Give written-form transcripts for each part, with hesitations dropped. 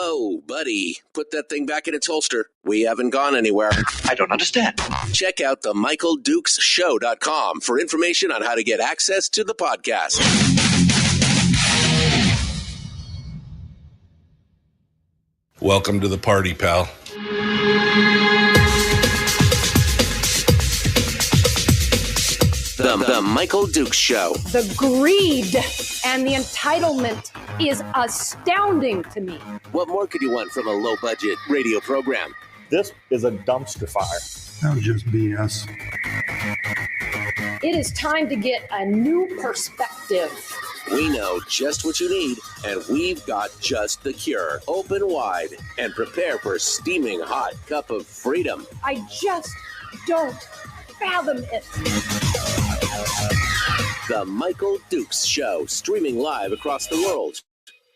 Whoa, buddy. Put that thing back in its holster. We haven't gone anywhere. I don't understand. Check out the MichaelDukesShow.com for information on how to get access to the podcast. Welcome to the party, pal. The Michael Dukes Show. The greed and the entitlement is astounding to me. What more could you want from a low-budget radio program? This is a dumpster fire. That was just BS. It is time to get a new perspective. We know just what you need, and we've got just the cure. Open wide and prepare for a steaming hot cup of freedom. I just don't fathom it. The Michael Dukes Show, streaming live across the world.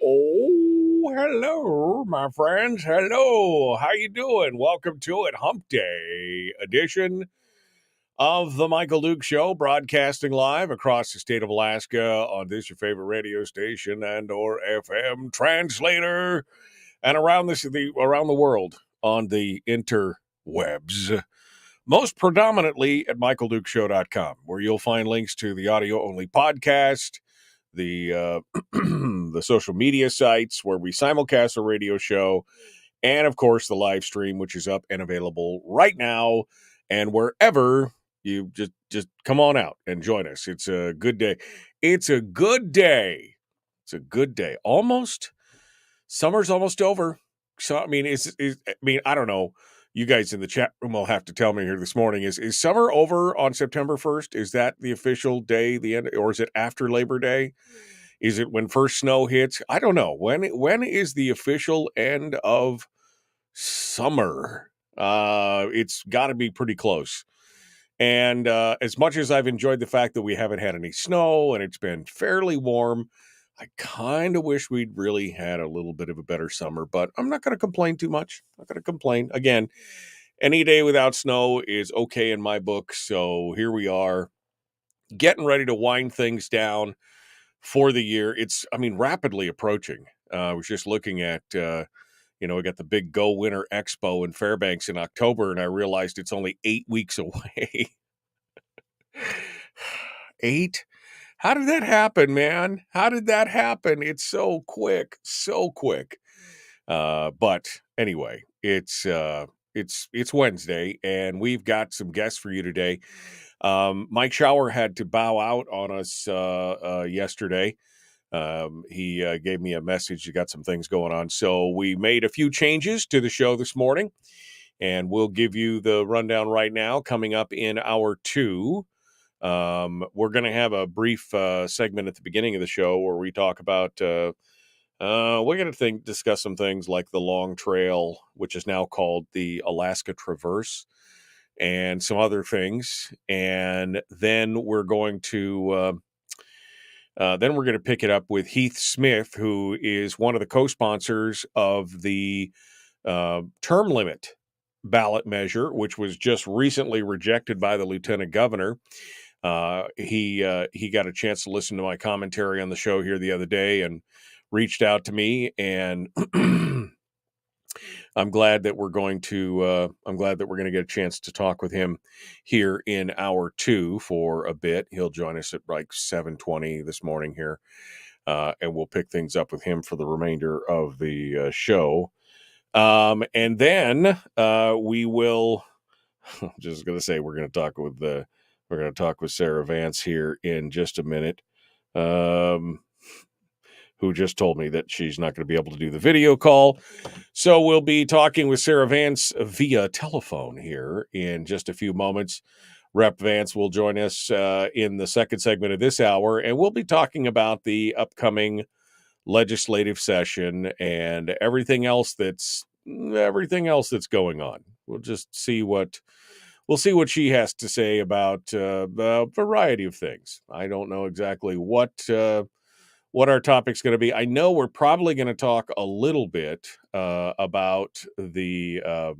Oh, hello, my friends. Hello. How you doing? Welcome to it, Hump Day edition of the Michael Dukes Show, broadcasting live across the state of Alaska on this your favorite radio station and or FM translator, and around the world on the interwebs. Most predominantly at michaeldukeshow.com, where you'll find links to the audio-only podcast, the social media sites where we simulcast a radio show, and, of course, the live stream, which is up and available right now. And wherever you just come on out and join us. It's a good day. It's a good day. It's a good day. Summer's almost over. So, I mean, I don't know. You guys in the chat room will have to tell me here this morning. Is summer over on September 1st? Is that the official day, the end, or is it after Labor Day? Is it when first snow hits? I don't know. When is the official end of summer? It's got to be pretty close. And as much as I've enjoyed the fact that we haven't had any snow and it's been fairly warm, I kind of wish we'd really had a little bit of a better summer, but I'm not going to complain too much. I'm not going to complain. Again, any day without snow is okay in my book. So here we are getting ready to wind things down for the year. It's, rapidly approaching. I was just looking at, we got the big Go Winter Expo in Fairbanks in October, and I realized it's only 8 weeks away. 8? How did that happen, man? How did that happen? It's so quick. But anyway, it's Wednesday, and we've got some guests for you today. Mike Shower had to bow out on us yesterday. He gave me a message. He got some things going on. So we made a few changes to the show this morning, and we'll give you the rundown right now. Coming up in hour 2. We're going to have a brief segment at the beginning of the show where we talk about, we're going to discuss some things like the Long Trail, which is now called the Alaska Traverse, and some other things. And then we're going to pick it up with Heath Smith, who is one of the co-sponsors of the term limit ballot measure, which was just recently rejected by the lieutenant governor. He got a chance to listen to my commentary on the show here the other day and reached out to me, and I'm glad that we're going to get a chance to talk with him here in hour 2 for a bit. He'll join us at like 7:20 this morning here, and we'll pick things up with him for the remainder of the show. And then we will. I'm just going to say we're going to talk with Sarah Vance here in just a minute, who just told me that she's not going to be able to do the video call. So we'll be talking with Sarah Vance via telephone here in just a few moments. Rep Vance will join us in the second segment of this hour, and we'll be talking about the upcoming legislative session and everything else that's going on. We'll just see what she has to say about a variety of things. I don't know exactly what our topic's going to be. I know we're probably going to talk a little bit about the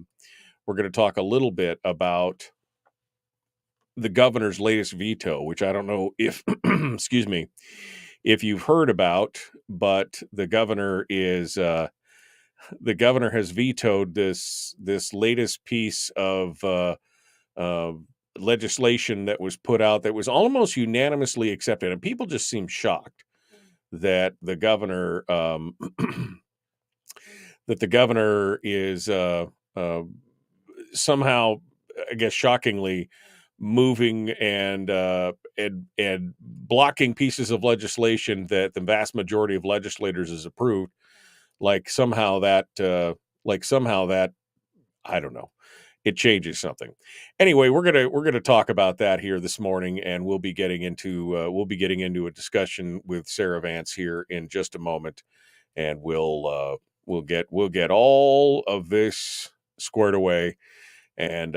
governor's latest veto, which I don't know if, excuse me, if you've heard about, but the governor is the governor has vetoed this latest piece of legislation that was put out that was almost unanimously accepted, and people just seem shocked that the governor is somehow, I guess, shockingly moving and blocking pieces of legislation that the vast majority of legislators has approved. Like somehow that I don't know. It changes something. Anyway, we're gonna talk about that here this morning, and we'll be getting into a discussion with Sarah Vance here in just a moment, and we'll get all of this squared away and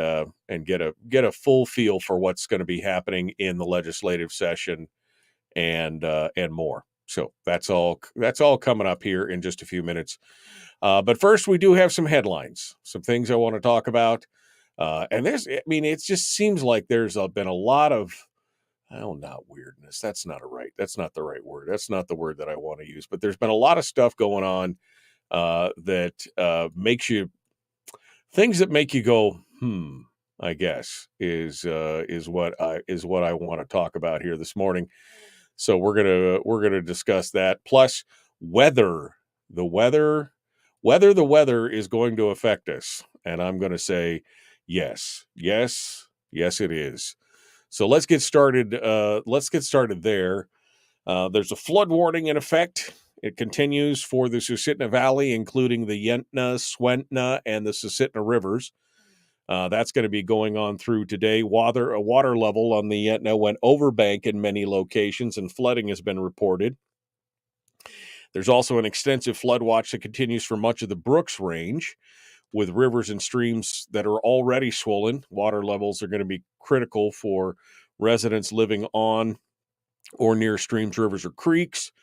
get a full feel for what's going to be happening in the legislative session and more. So that's all coming up here in just a few minutes. But first, we do have some headlines, some things I want to talk about. And it just seems like there's been a lot of, not weirdness. That's not the right word. That's not the word that I want to use. But there's been a lot of stuff going on that makes you, things that make you go, I guess is what I want to talk about here this morning. So we're gonna discuss that. Plus weather. The weather is going to affect us, and I'm going to say yes, it is. So let's get started. There. There's a flood warning in effect. It continues for the Susitna Valley, including the Yentna, Swentna, and the Susitna rivers. That's going to be going on through today. Water level on the Yentna went over bank in many locations, and flooding has been reported. There's also an extensive flood watch that continues for much of the Brooks Range, with rivers and streams that are already swollen. Water levels are going to be critical for residents living on or near streams, rivers, or creeks.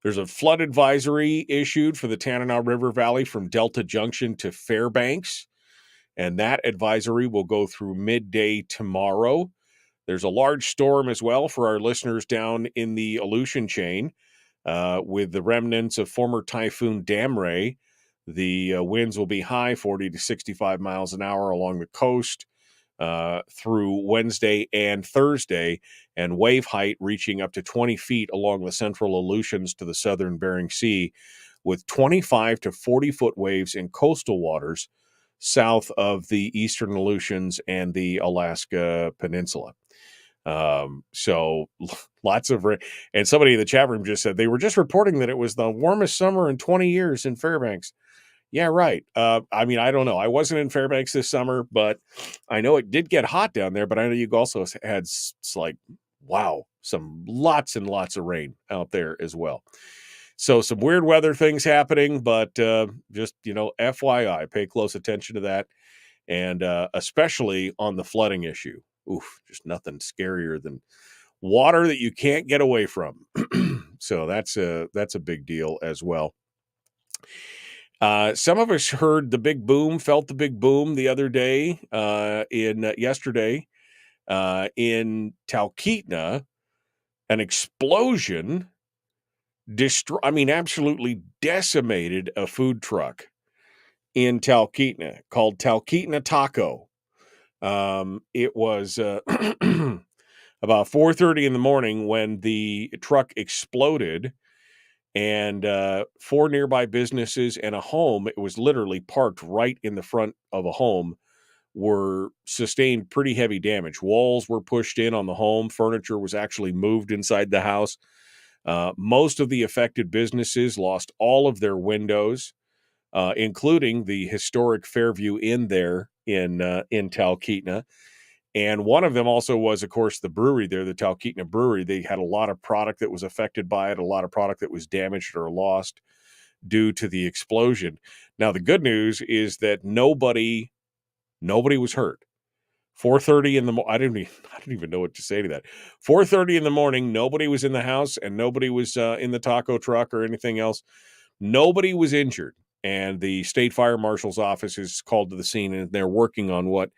There's a flood advisory issued for the Tanana River Valley from Delta Junction to Fairbanks, and that advisory will go through midday tomorrow. There's a large storm as well for our listeners down in the Aleutian chain, with the remnants of former Typhoon Damray. The winds will be high, 40 to 65 miles an hour along the coast through Wednesday and Thursday, and wave height reaching up to 20 feet along the central Aleutians to the southern Bering Sea, with 25 to 40-foot waves in coastal waters south of the eastern Aleutians and the Alaska Peninsula. So lots of rain. And somebody in the chat room just said they were just reporting that it was the warmest summer in 20 years in Fairbanks. Yeah, right. I don't know. I wasn't in Fairbanks this summer, but I know it did get hot down there. But I know you also had some lots and lots of rain out there as well. So some weird weather things happening, but just, FYI, pay close attention to that. And especially on the flooding issue. Oof, just nothing scarier than water that you can't get away from. So that's a big deal as well. Some of us heard the big boom, felt the big boom the other day, yesterday, in Talkeetna. An explosion absolutely decimated a food truck in Talkeetna called Talkeetna Taco. It was about 4:30 in the morning when the truck exploded, and 4 nearby businesses and a home, it was literally parked right in the front of a home, were sustained pretty heavy damage. Walls were pushed in on the home. Furniture was actually moved inside the house. Most of the affected businesses lost all of their windows, including the historic Fairview Inn there in Talkeetna. And one of them also was, of course, the brewery there, the Talkeetna Brewery. They had a lot of product that was affected by it, a lot of product that was damaged or lost due to the explosion. Now, the good news is that nobody was hurt. 4:30 in the morning. I didn't even know what to say to that. 4:30 in the morning, nobody was in the house, and nobody was in the taco truck or anything else. Nobody was injured, and the state fire marshal's office is called to the scene, and they're working on what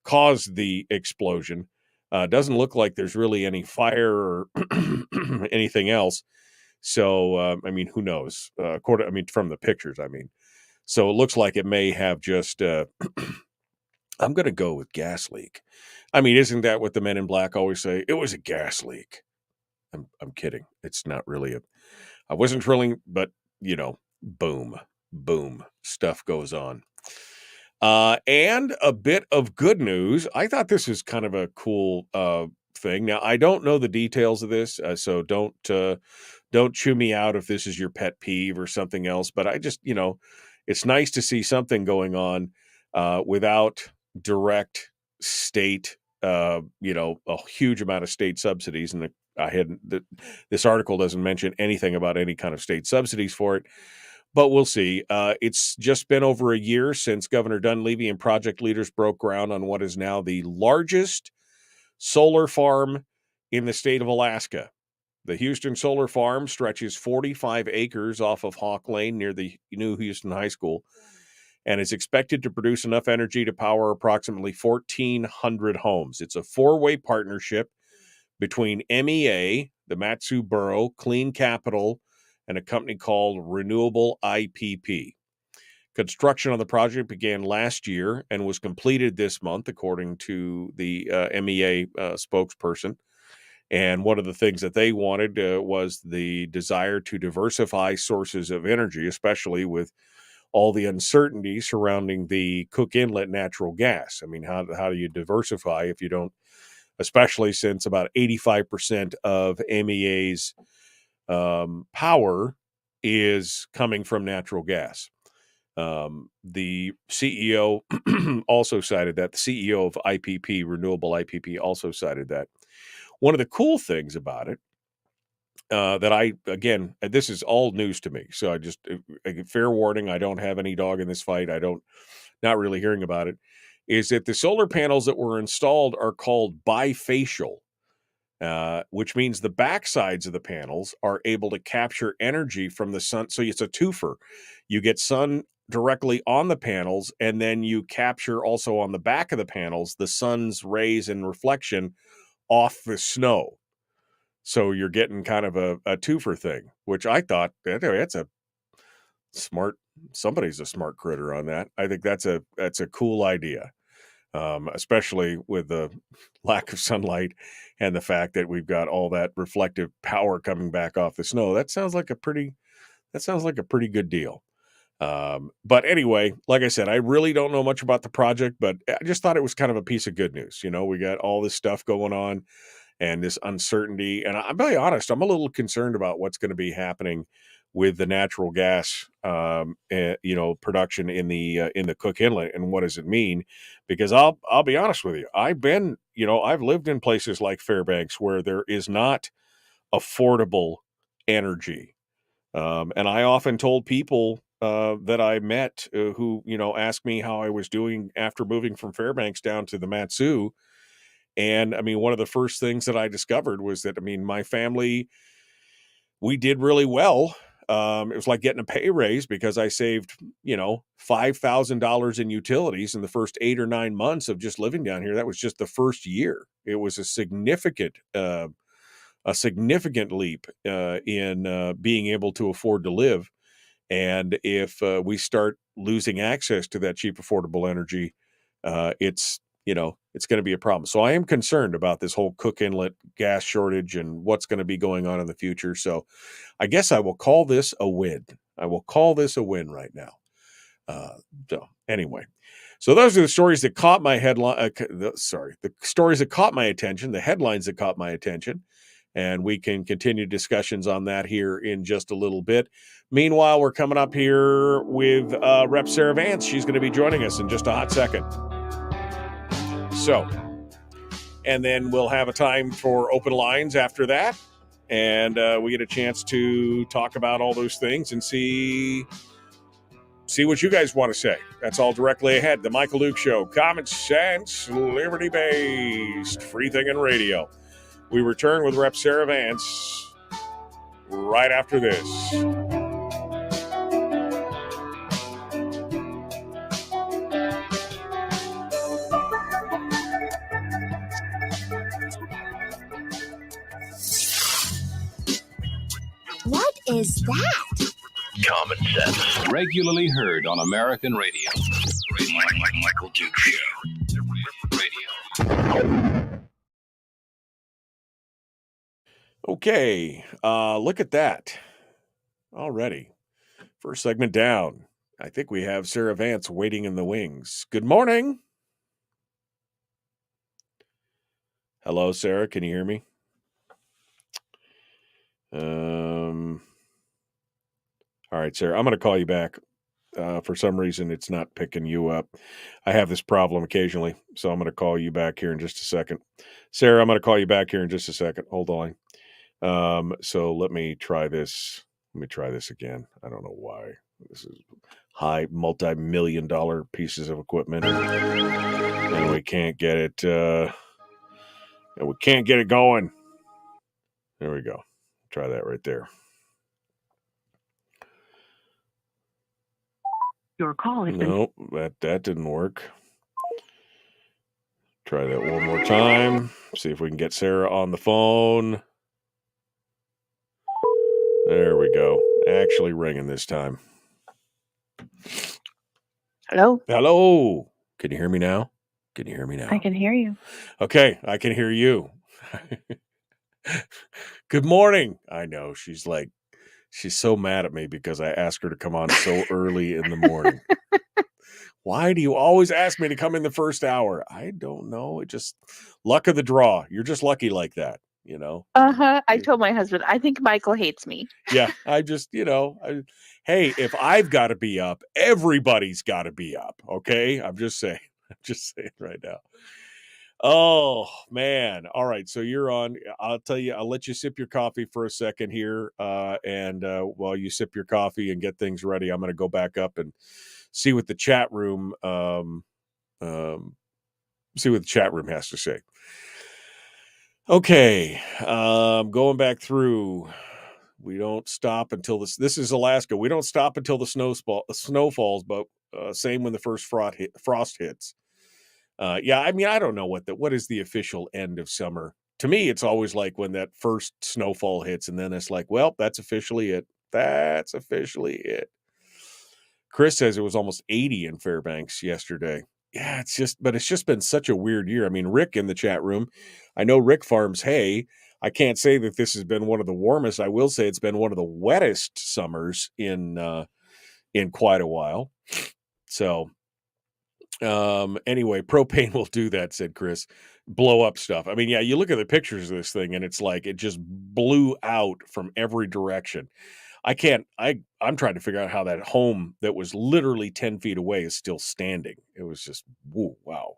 caused the explosion. Doesn't look like there's really any fire or anything else. So, who knows? From the pictures, So it looks like it may have just, I'm going to go with gas leak. I mean, isn't that what the men in black always say? It was a gas leak. I'm kidding. It's not really I wasn't drilling, but boom, boom, stuff goes on. And a bit of good news. I thought this was kind of a cool thing. Now, I don't know the details of this, so don't chew me out if this is your pet peeve or something else. But I just, it's nice to see something going on without direct state, a huge amount of state subsidies. And this article doesn't mention anything about any kind of state subsidies for it. But we'll see. It's just been over a year since Governor Dunleavy and project leaders broke ground on what is now the largest solar farm in the state of Alaska. The Houston Solar Farm stretches 45 acres off of Hawk Lane near the new Houston High School and is expected to produce enough energy to power approximately 1,400 homes. It's a four-way partnership between MEA, the Matsu Borough, Clean Capital, and a company called Renewable IPP. Construction on the project began last year and was completed this month, according to the MEA spokesperson. And one of the things that they wanted was the desire to diversify sources of energy, especially with all the uncertainty surrounding the Cook Inlet natural gas. I mean, how do you diversify if you don't, especially since about 85% of MEA's power is coming from natural gas. The CEO also cited that. The CEO of IPP, Renewable IPP, also cited that. One of the cool things about it that this is all news to me. So fair warning, I don't have any dog in this fight. Not really hearing about it, is that the solar panels that were installed are called bifacial. Which means the backsides of the panels are able to capture energy from the sun. So it's a twofer. You get sun directly on the panels, and then you capture also on the back of the panels the sun's rays and reflection off the snow. So you're getting kind of a twofer thing, which I thought that's a smart. Somebody's a smart critter on that. I think that's a cool idea. Especially with the lack of sunlight and the fact that we've got all that reflective power coming back off the snow. That sounds like a pretty good deal. But anyway, like I said, I really don't know much about the project, but I just thought it was kind of a piece of good news. We got all this stuff going on and this uncertainty. And I'm really honest, I'm a little concerned about what's going to be happening with the natural gas, production in the Cook Inlet, and what does it mean? Because I'll be honest with you, I've lived in places like Fairbanks where there is not affordable energy, and I often told people that I met who asked me how I was doing after moving from Fairbanks down to the Matsu, and I mean one of the first things that I discovered was that my family, we did really well. It was like getting a pay raise because I saved, $5,000 in utilities in the first 8 or 9 months of just living down here. That was just the first year. It was a significant leap in being able to afford to live. And if we start losing access to that cheap, affordable energy, it's going to be a problem. So I am concerned about this whole Cook Inlet gas shortage and what's going to be going on in the future. So I guess I will call this a win. I will call this a win right now. So anyway, so those are the stories that caught my the stories that caught my attention, the headlines that caught my attention. And we can continue discussions on that here in just a little bit. Meanwhile, we're coming up here with Rep. Sarah Vance. She's going to be joining us in just a hot second. So, and then we'll have a time for open lines after that. And we get a chance to talk about all those things and see what you guys want to say. That's all directly ahead. The Michael Duke Show. Common sense, liberty-based, free-thinking radio. We return with Rep. Sarah Vance right after this. What is that? common sense. Regularly heard on American radio. Michael Duke Show. Radio. Okay, look at that. Already. First segment down. I think we have Sarah Vance waiting in the wings. Good morning. Hello, Sarah. Can you hear me? All right, Sarah, I'm going to call you back. For some reason, it's not picking you up. I have this problem occasionally, so I'm going to call you back here in just a second. Sarah, I'm going to call you back here in just a second. Hold on. So let me try this. Let me try this again. I don't know why. This is high multi-million-dollar pieces of equipment, and we can't get it. And we can't get it going. There we go. Try that right there. Your call has Nope, that didn't work. Try that one more time. See if we can get Sarah on the phone. There we go. Actually ringing this time. Hello? Hello. Can you hear me now? Can you hear me now? I can hear you. Okay, I can hear you. Good morning. I know. She's so mad at me because I asked her to come on so early in the morning. Why do you always ask me to come in the first hour? I don't know. It just luck of the draw. You're just lucky like that, you know? I told my husband, I think Michael hates me. Yeah, I just, hey, if I've got to be up, everybody's got to be up, okay? I'm just saying. I'm just saying right now. Oh, man. All right, so you're on. I'll tell you, I'll let you sip your coffee for a second here, and while you sip your coffee and get things ready, I'm going to go back up and see what the chat room has to say. Okay, going back through. We don't stop until this is Alaska. We don't stop until the snow falls, but same when the first frost hits. Yeah, I mean, I don't know what is the official end of summer. To me, it's always like when that first snowfall hits, and then it's like, well, that's officially it. That's officially it. Chris says it was almost 80 in Fairbanks yesterday. Yeah, it's just been such a weird year. I mean, Rick in the chat room, I know Rick farms hay. I can't say that this has been one of the warmest. I will say it's been one of the wettest summers in quite a while. So, anyway, propane will do that, said Chris. Blow up stuff. I mean, yeah, you look at the pictures of this thing and it's like it just blew out from every direction. I'm trying to figure out how that home that was literally 10 feet away is still standing. It was just, woo, wow.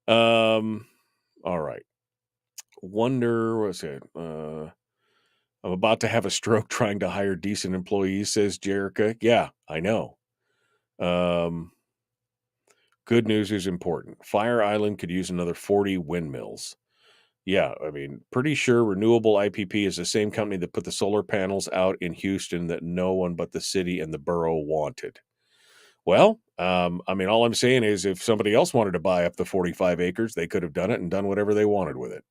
All right. Wonder, what's it? I'm about to have a stroke trying to hire decent employees, says Jerica. Yeah, I know. Good news is important. Fire Island could use another 40 windmills. Yeah, I mean, pretty sure Renewable IPP is the same company that put the solar panels out in Houston that no one but the city and the borough wanted. Well, I mean, all I'm saying is if somebody else wanted to buy up the 45 acres, they could have done it and done whatever they wanted with it.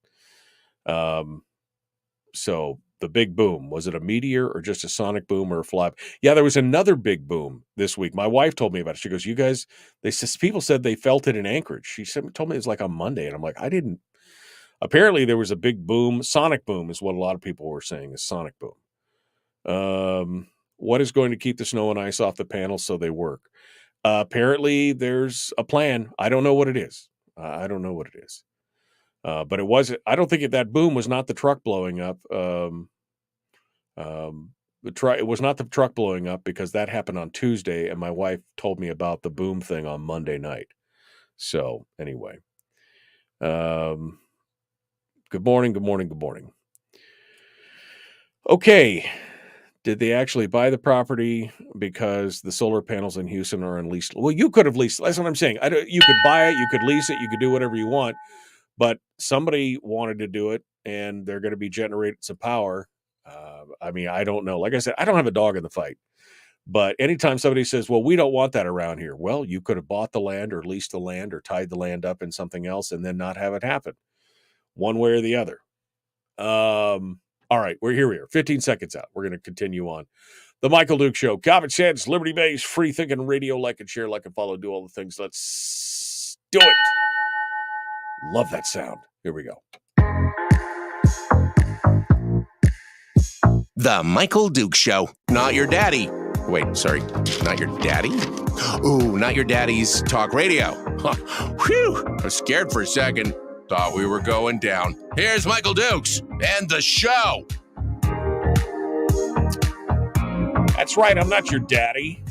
So the big boom, was it a meteor or just a sonic boom or a flap? Yeah, there was another big boom this week. My wife told me about it. She goes, you guys, people said they felt it in Anchorage. She told me it was like on Monday. And I'm like, I didn't. Apparently there was a big boom. Sonic boom is what a lot of people were saying is sonic boom. What is going to keep the snow and ice off the panels so they work? Apparently there's a plan. I don't know what it is. But I don't think that boom was not the truck blowing up. It was not the truck blowing up because that happened on Tuesday, and my wife told me about the boom thing on Monday night. So anyway, good morning. Okay. Did they actually buy the property because the solar panels in Houston are on lease? Well, you could have leased. That's what I'm saying. You could buy it, you could lease it, you could do whatever you want, but somebody wanted to do it, and they're going to be generating some power. I mean, I don't know. Like I said, I don't have a dog in the fight, but anytime somebody says, well, we don't want that around here. Well, you could have bought the land or leased the land or tied the land up in something else and then not have it happen one way or the other. All right, here we are, 15 seconds out. We're going to continue on. The Michael Duke Show. Common sense, liberty-based, free-thinking radio. Like and share, like and follow, do all the things. Let's do it. Love that sound. Here we go. The Michael Duke Show. Not your daddy. Wait, sorry. Not your daddy? Ooh, not your daddy's talk radio. Huh. Whew. I was scared for a second. Thought we were going down. Here's Michael Dukes and the show. That's right. I'm not your daddy.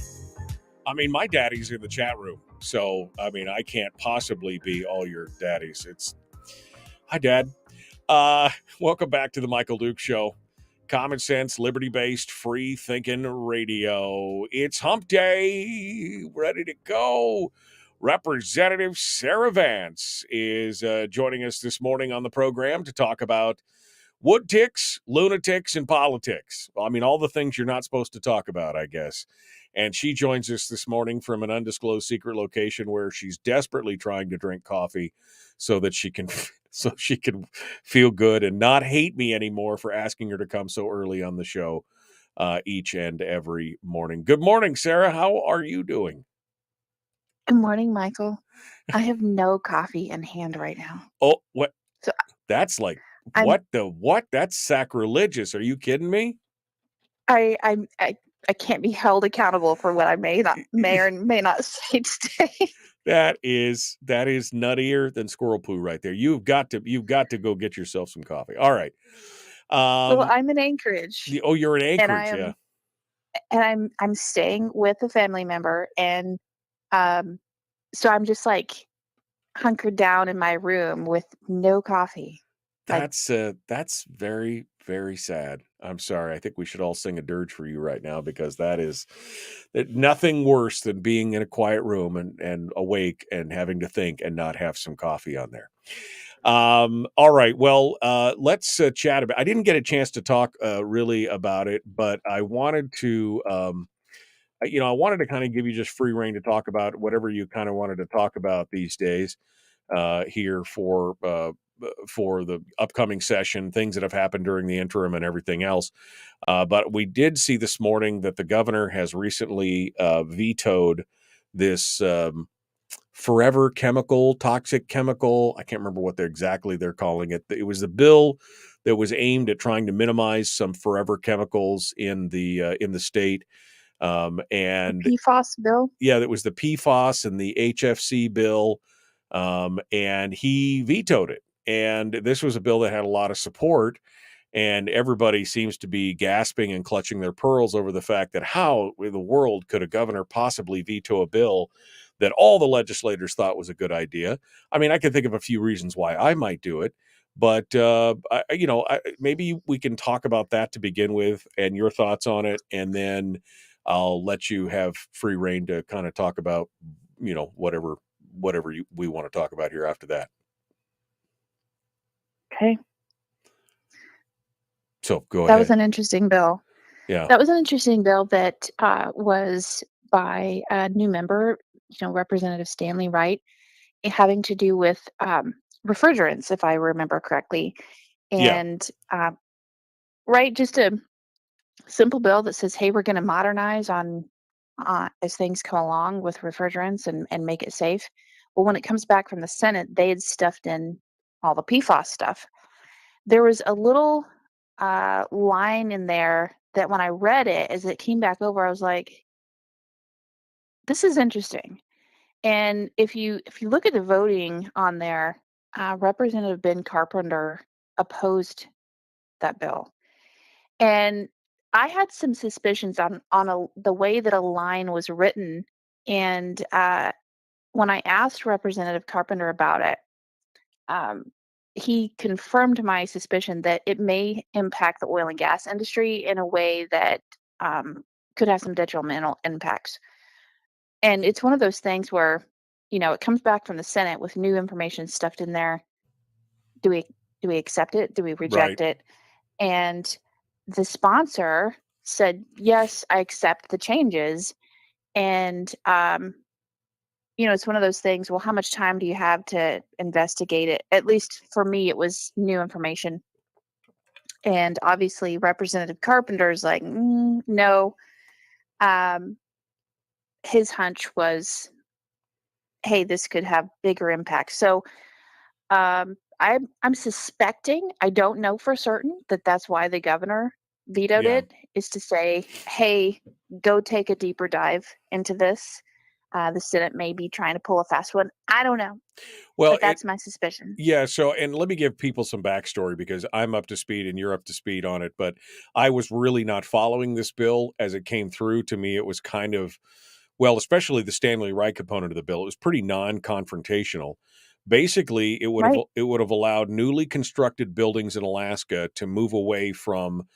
I mean, my daddy's in the chat room. So, I mean, I can't possibly be all your daddies. Hi, Dad. Welcome back to the Michael Duke Show. Common sense, liberty-based, free-thinking radio. It's hump day. Ready to go. Representative Sarah Vance is joining us this morning on the program to talk about wood ticks, lunatics, and politics. I mean, all the things you're not supposed to talk about, I guess. And she joins us this morning from an undisclosed secret location where she's desperately trying to drink coffee so that she can feel good and not hate me anymore for asking her to come so early on the show each and every morning. Good morning, Sarah. How are you doing? Good morning, Michael. I have no coffee in hand right now. Oh, what? So That's like, I'm- what the what? That's sacrilegious. Are you kidding me? I can't be held accountable for what I may or may not say today. That is nuttier than squirrel poo right there. You've got to go get yourself some coffee. All right. Well, I'm in Anchorage. You're in Anchorage, and yeah. And I'm staying with a family member, and so I'm just like hunkered down in my room with no coffee. That's very, very sad. I'm sorry. I think we should all sing a dirge for you right now, because that is nothing worse than being in a quiet room and awake and having to think and not have some coffee on there. All right. Well, let's chat about. I didn't get a chance to talk really about it, but I wanted to. I wanted to kind of give you just free reign to talk about whatever you kind of wanted to talk about these days here for the upcoming session, things that have happened during the interim and everything else. But we did see this morning that the governor has recently vetoed this forever toxic chemical. I can't remember what exactly they're calling it. It was the bill that was aimed at trying to minimize some forever chemicals in the state. And the PFAS bill. Yeah, that was the PFAS and the HFC bill. And he vetoed it. And this was a bill that had a lot of support, and everybody seems to be gasping and clutching their pearls over the fact that how in the world could a governor possibly veto a bill that all the legislators thought was a good idea? I mean, I can think of a few reasons why I might do it, but maybe we can talk about that to begin with and your thoughts on it, and then I'll let you have free reign to kind of talk about, whatever we want to talk about here after that. Okay. So go ahead. That was an interesting bill. Yeah. That was an interesting bill that was by a new member, Representative Stanley Wright, having to do with refrigerants, if I remember correctly. And right, just a simple bill that says, hey, we're going to modernize on as things come along with refrigerants and make it safe. Well, when it comes back from the Senate, they had stuffed in all the PFAS stuff. There was a little line in there that when I read it, as it came back over, I was like, this is interesting. And if you look at the voting on there, Representative Ben Carpenter opposed that bill. And I had some suspicions on the way that a line was written. And when I asked Representative Carpenter about it, he confirmed my suspicion that it may impact the oil and gas industry in a way that could have some detrimental impacts. And it's one of those things where, it comes back from the Senate with new information stuffed in there. Do we accept it? Do we reject it? And the sponsor said, yes, I accept the changes. And, it's one of those things, well, how much time do you have to investigate it? At least for me, it was new information. And obviously Representative Carpenter's like, no. his hunch was, hey, this could have bigger impact. So I'm suspecting, I don't know for certain, that that's why the governor vetoed Yeah. it, is to say, hey, go take a deeper dive into this. The Senate may be trying to pull a fast one. I don't know, Well, but that's my suspicion. yeah. So, and let me give people some backstory because I'm up to speed and you're up to speed on it. But I was really not following this bill as it came through. To me, it was kind of, well, especially the Stanley Wright component of the bill. It was pretty non-confrontational. Basically, Right. it would have allowed newly constructed buildings in Alaska to move away from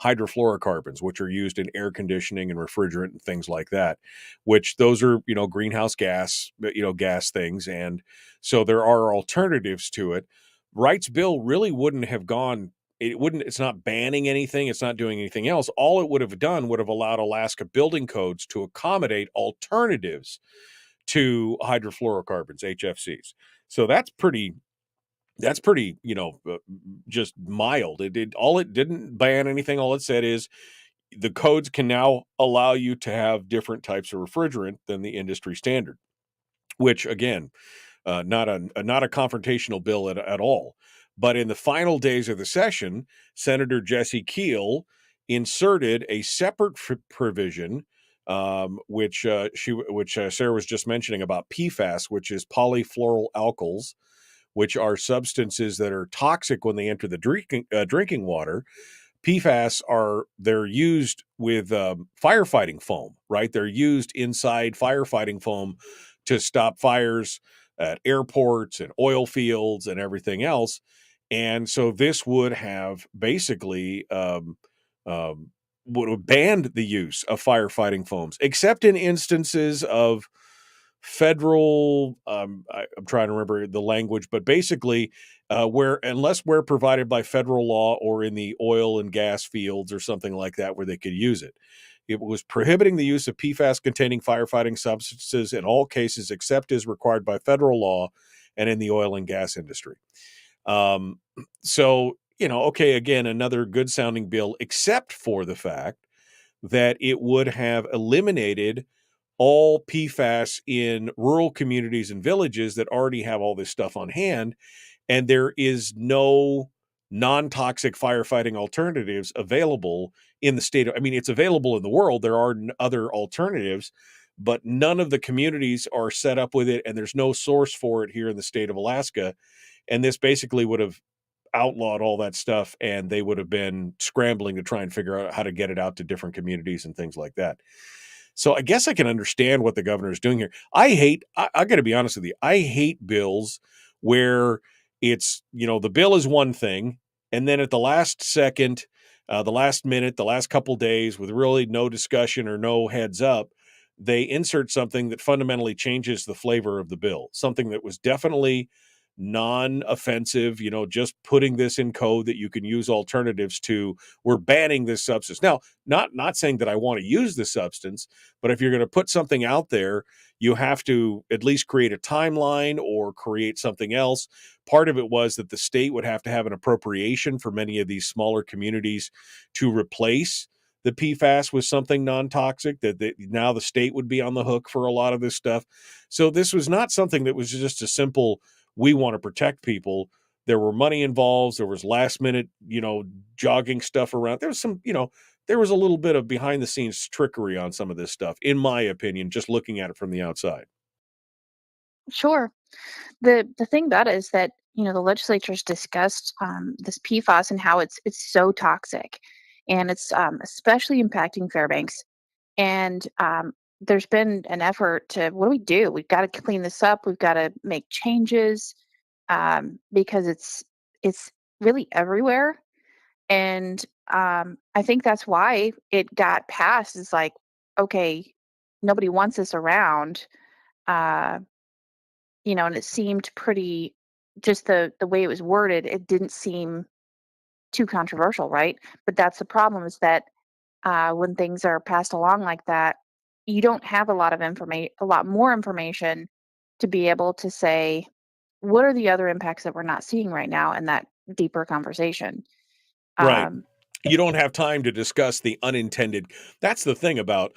hydrofluorocarbons, which are used in air conditioning and refrigerant and things like that, which those are, greenhouse gas, gas things. And so there are alternatives to it. Wright's bill really wouldn't have gone, it's not banning anything. It's not doing anything else. All it would have done would have allowed Alaska building codes to accommodate alternatives to hydrofluorocarbons, HFCs. So that's pretty, just mild. It didn't ban anything. All it said is the codes can now allow you to have different types of refrigerant than the industry standard, which again, not a confrontational bill at all. But in the final days of the session, Senator Jesse Keel inserted a separate provision, which Sarah was just mentioning about PFAS, which is polyfluoroalkyls, which are substances that are toxic when they enter the drinking water. They're used with firefighting foam, right? They're used inside firefighting foam to stop fires at airports and oil fields and everything else. And so this would have basically would have banned the use of firefighting foams, except in instances of federal I'm trying to remember the language, but basically unless we're provided by federal law or in the oil and gas fields or something like that where they could use it. It was prohibiting the use of PFAS containing firefighting substances in all cases except as required by federal law and in the oil and gas industry. So, okay, again, another good sounding bill, except for the fact that it would have eliminated all PFAS in rural communities and villages that already have all this stuff on hand. And there is no non-toxic firefighting alternatives available in the state. It's available in the world. There are other alternatives, but none of the communities are set up with it. And there's no source for it here in the state of Alaska. And this basically would have outlawed all that stuff, and they would have been scrambling to try and figure out how to get it out to different communities and things like that. So I guess I can understand what the governor is doing here. I got to be honest with you. I hate bills where it's, the bill is one thing. And then at the last second, the last minute, the last couple days with really no discussion or no heads up, they insert something that fundamentally changes the flavor of the bill. Something that was definitely non-offensive, just putting this in code that you can use alternatives to. We're banning this substance. Now, not saying that I want to use the substance, but if you're going to put something out there, you have to at least create a timeline or create something else. Part of it was that the state would have to have an appropriation for many of these smaller communities to replace the PFAS with something non-toxic, that now the state would be on the hook for a lot of this stuff. So this was not something that was just a simple, we want to protect people. There were money involved. There was last minute, jogging stuff around. There was some, there was a little bit of behind the scenes trickery on some of this stuff, in my opinion, just looking at it from the outside. Sure. The thing about it is that, the legislature's discussed this PFAS and how it's so toxic, and it's especially impacting Fairbanks. And there's been an effort to, what do we do? We've got to clean this up. We've got to make changes because it's really everywhere. And I think that's why it got passed. It's like, okay, nobody wants this around. Uh, and it seemed pretty, just the way it was worded, it didn't seem too controversial, right? But that's the problem, is that when things are passed along like that, you don't have a lot more information to be able to say, what are the other impacts that we're not seeing right now in that deeper conversation. Right. Um, You don't have time to discuss the unintended. That's the thing about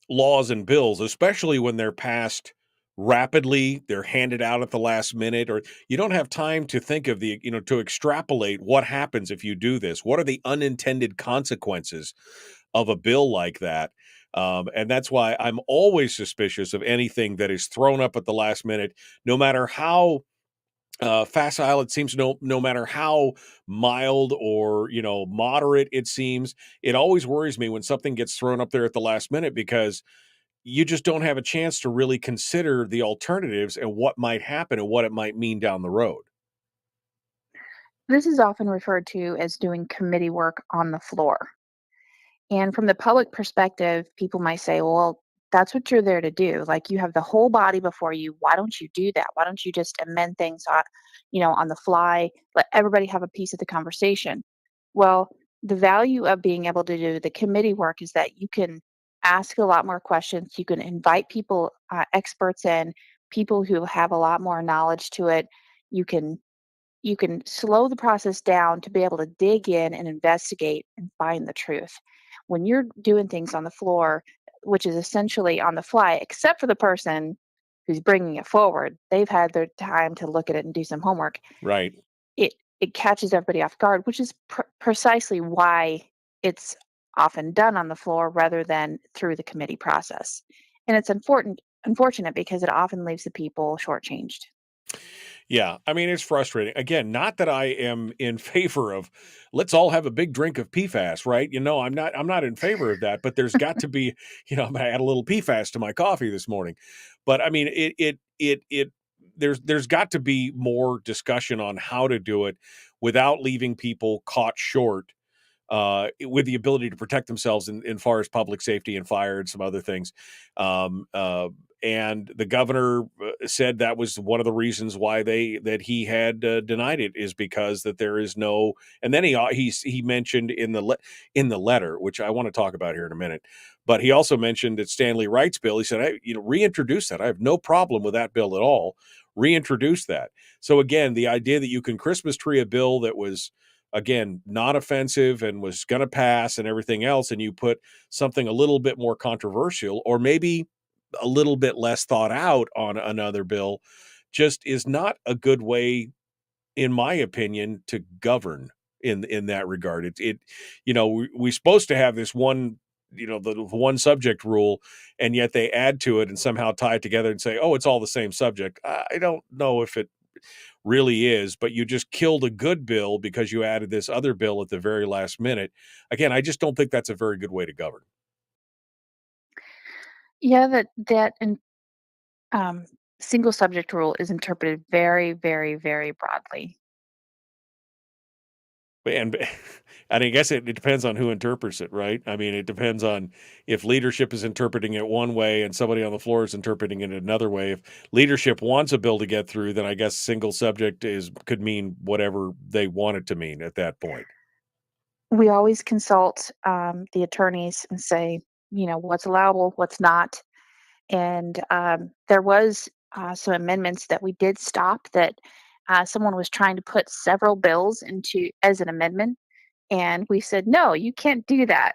laws and bills, especially when they're passed rapidly, they're handed out at the last minute, or you don't have time to think of to extrapolate what happens if you do this. What are the unintended consequences of a bill like that? And that's why I'm always suspicious of anything that is thrown up at the last minute, no matter how facile it seems, no matter how mild or moderate it seems. It always worries me when something gets thrown up there at the last minute, because you just don't have a chance to really consider the alternatives and what might happen and what it might mean down the road. This is often referred to as doing committee work on the floor. And from the public perspective, people might say, well, that's what you're there to do. Like, you have the whole body before you. Why don't you do that? Why don't you just amend things on the fly? Let everybody have a piece of the conversation. Well, the value of being able to do the committee work is that you can ask a lot more questions. You can invite people, experts in, people who have a lot more knowledge to it. You can slow the process down to be able to dig in and investigate and find the truth. When you're doing things on the floor, which is essentially on the fly, except for the person who's bringing it forward, they've had their time to look at it and do some homework. Right. It catches everybody off guard, which is precisely why it's often done on the floor rather than through the committee process. And it's unfortunate because it often leaves the people shortchanged. Yeah, I mean, it's frustrating. Again, not that I am in favor of let's all have a big drink of PFAS, right? I'm not in favor of that, but there's got to be, I'm gonna add a little PFAS to my coffee this morning. But I mean, there's got to be more discussion on how to do it without leaving people caught short, with the ability to protect themselves in far as public safety and fire and some other things. Um, uh, and the governor said that was one of the reasons why he had denied it, is because that there is no. And then he mentioned in the letter, which I want to talk about here in a minute. But he also mentioned that Stanley Wright's bill. He said, reintroduce that. I have no problem with that bill at all. Reintroduce that. So again, the idea that you can Christmas tree a bill that was, again, not offensive and was going to pass and everything else, and you put something a little bit more controversial or maybe a little bit less thought out on another bill, just is not a good way, in my opinion, to govern in that regard. We're supposed to have this one, the one subject rule, and yet they add to it and somehow tie it together and say, oh, it's all the same subject. I don't know if it really is, but you just killed a good bill because you added this other bill at the very last minute. Again, I just don't think that's a very good way to govern. Yeah, and single subject rule is interpreted very, very, very broadly. And I guess it depends on who interprets it, right? I mean, it depends on if leadership is interpreting it one way and somebody on the floor is interpreting it another way. If leadership wants a bill to get through, then I guess single subject could mean whatever they want it to mean at that point. We always consult the attorneys and say, what's allowable, what's not. And there was some amendments that we did stop that someone was trying to put several bills into as an amendment, and we said, no, you can't do that.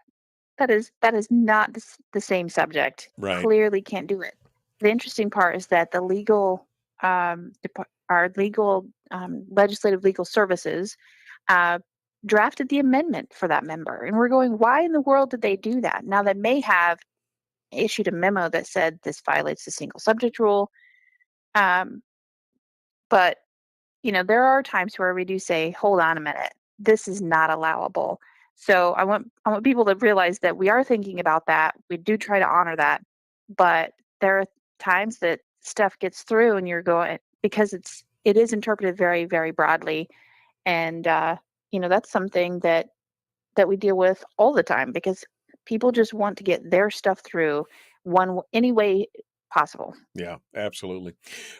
That is not the same subject. Right. Clearly can't do it. The interesting part is that the our legal legislative legal services uh, drafted the amendment for that member, and we're going, why in the world did they do that? Now, they may have issued a memo that said this violates the single subject rule, um, but there are times where we do say, hold on a minute, this is not allowable. So I want people to realize that we are thinking about that. We do try to honor that, but there are times that stuff gets through and you're going, because it is interpreted very, very broadly. And that's something that we deal with all the time, because people just want to get their stuff through any way possible. Yeah, absolutely.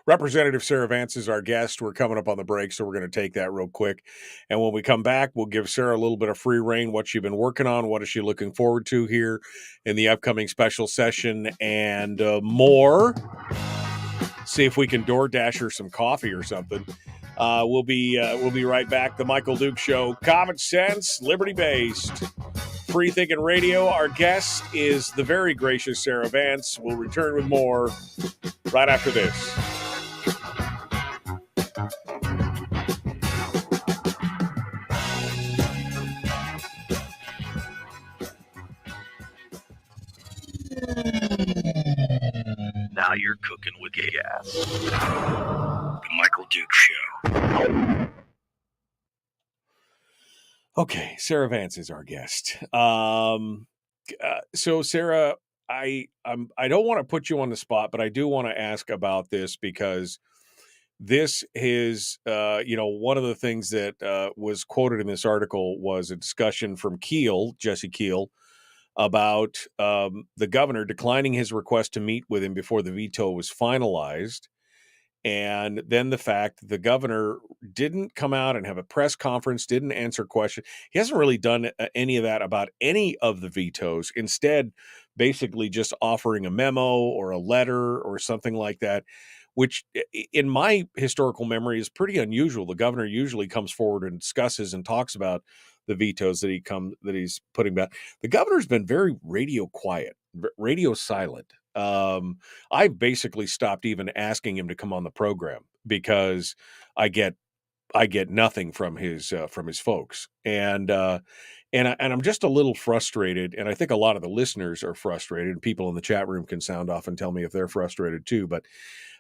Representative Sarah Vance is our guest. We're coming up on the break, so we're going to take that real quick. And when we come back, we'll give Sarah a little bit of free reign, what she's been working on, what is she looking forward to here in the upcoming special session, and more. See if we can DoorDash her some coffee or something. We'll be right back. The Michael Duke Show, common sense, liberty based. Free Thinking Radio. Our guest is the very gracious Sarah Vance. We'll return with more right after this. Now you're cooking with gas. The Michael Duke Show. Okay, Sarah Vance is our guest. So Sarah, I don't want to put you on the spot, but I do want to ask about this because this is, one of the things that was quoted in this article was a discussion from Jesse Keel, about the governor declining his request to meet with him before the veto was finalized. And then the fact that the governor didn't come out and have a press conference, didn't answer questions. He hasn't really done any of that about any of the vetoes. Instead, basically just offering a memo or a letter or something like that, which in my historical memory is pretty unusual. The governor usually comes forward and discusses and talks about the vetoes that he's putting back. The governor's been very radio quiet, radio silent. I've basically stopped even asking him to come on the program because I get nothing from his folks, and I'm just a little frustrated, and I think a lot of the listeners are frustrated. And people in the chat room can sound off and tell me if they're frustrated too. But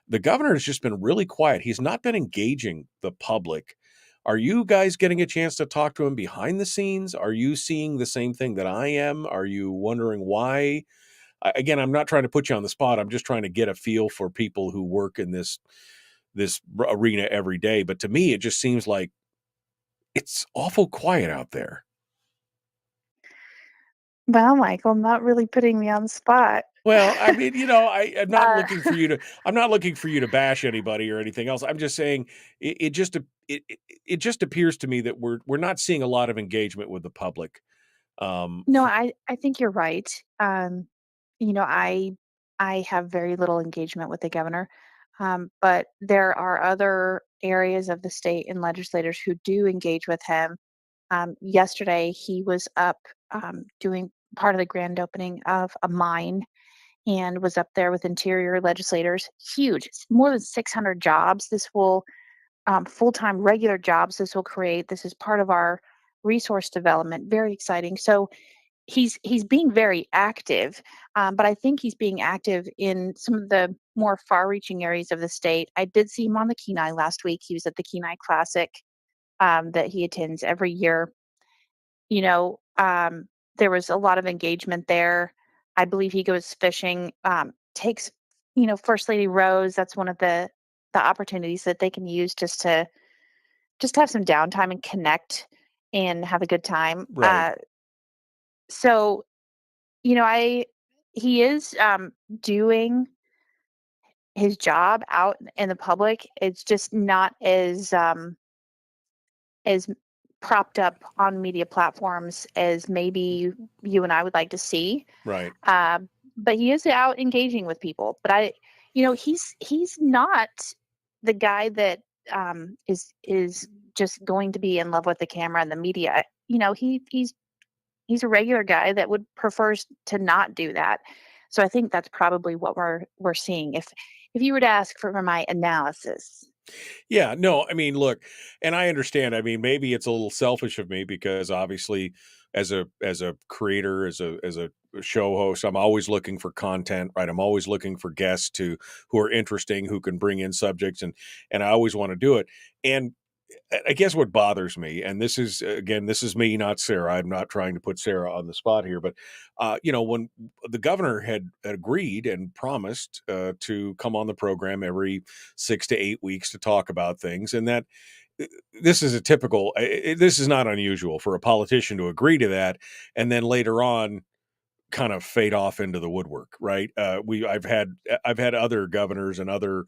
the governor has just been really quiet. He's not been engaging the public. Are you guys getting a chance to talk to him behind the scenes? Are you seeing the same thing that I am? Are you wondering why? Again, I'm not trying to put you on the spot. I'm just trying to get a feel for people who work in this arena every day. But to me, it just seems like it's awful quiet out there. Well, Michael, not really putting me on the spot. Well, I mean, I'm not Uh, looking for you to bash anybody or anything else. I'm just saying it just appears to me that we're not seeing a lot of engagement with the public. No, I think you're right. You know, I have very little engagement with the governor, but there are other areas of the state and legislators who do engage with him. Yesterday, he was up doing part of the grand opening of a mine and was up there with interior legislators. Huge, it's more than 600 jobs. This will full-time regular jobs. This will create. This is part of our resource development. Very exciting. So he's being very active, but I think he's being active in some of the more far-reaching areas of the state. I did see him on the Kenai last week. He was at the Kenai Classic that he attends every year. You know, there was a lot of engagement there. I believe he goes fishing, takes, First Lady Rose. That's one of the opportunities that they can use just to have some downtime and connect and have a good time. Right. So I he is doing his job out in the public. It's just not as propped up on media platforms as maybe you and I would like to see. Right. But he is out engaging with people. But he's not the guy that is just going to be in love with the camera and the media. He's a regular guy that would prefers to not do that. So I think that's probably what we're seeing. If you were to ask for my analysis. Yeah, no, I mean, look, and I understand. I mean, maybe it's a little selfish of me because obviously as a creator, as a show host, I'm always looking for content, right? I'm always looking for guests who are interesting, who can bring in subjects and I always want to do it. And I guess what bothers me, and this is me, not Sarah. I'm not trying to put Sarah on the spot here, but when the governor had agreed and promised to come on the program every 6 to 8 weeks to talk about things, and that this is this is not unusual for a politician to agree to that, and then later on kind of fade off into the woodwork, right? I've had other governors and other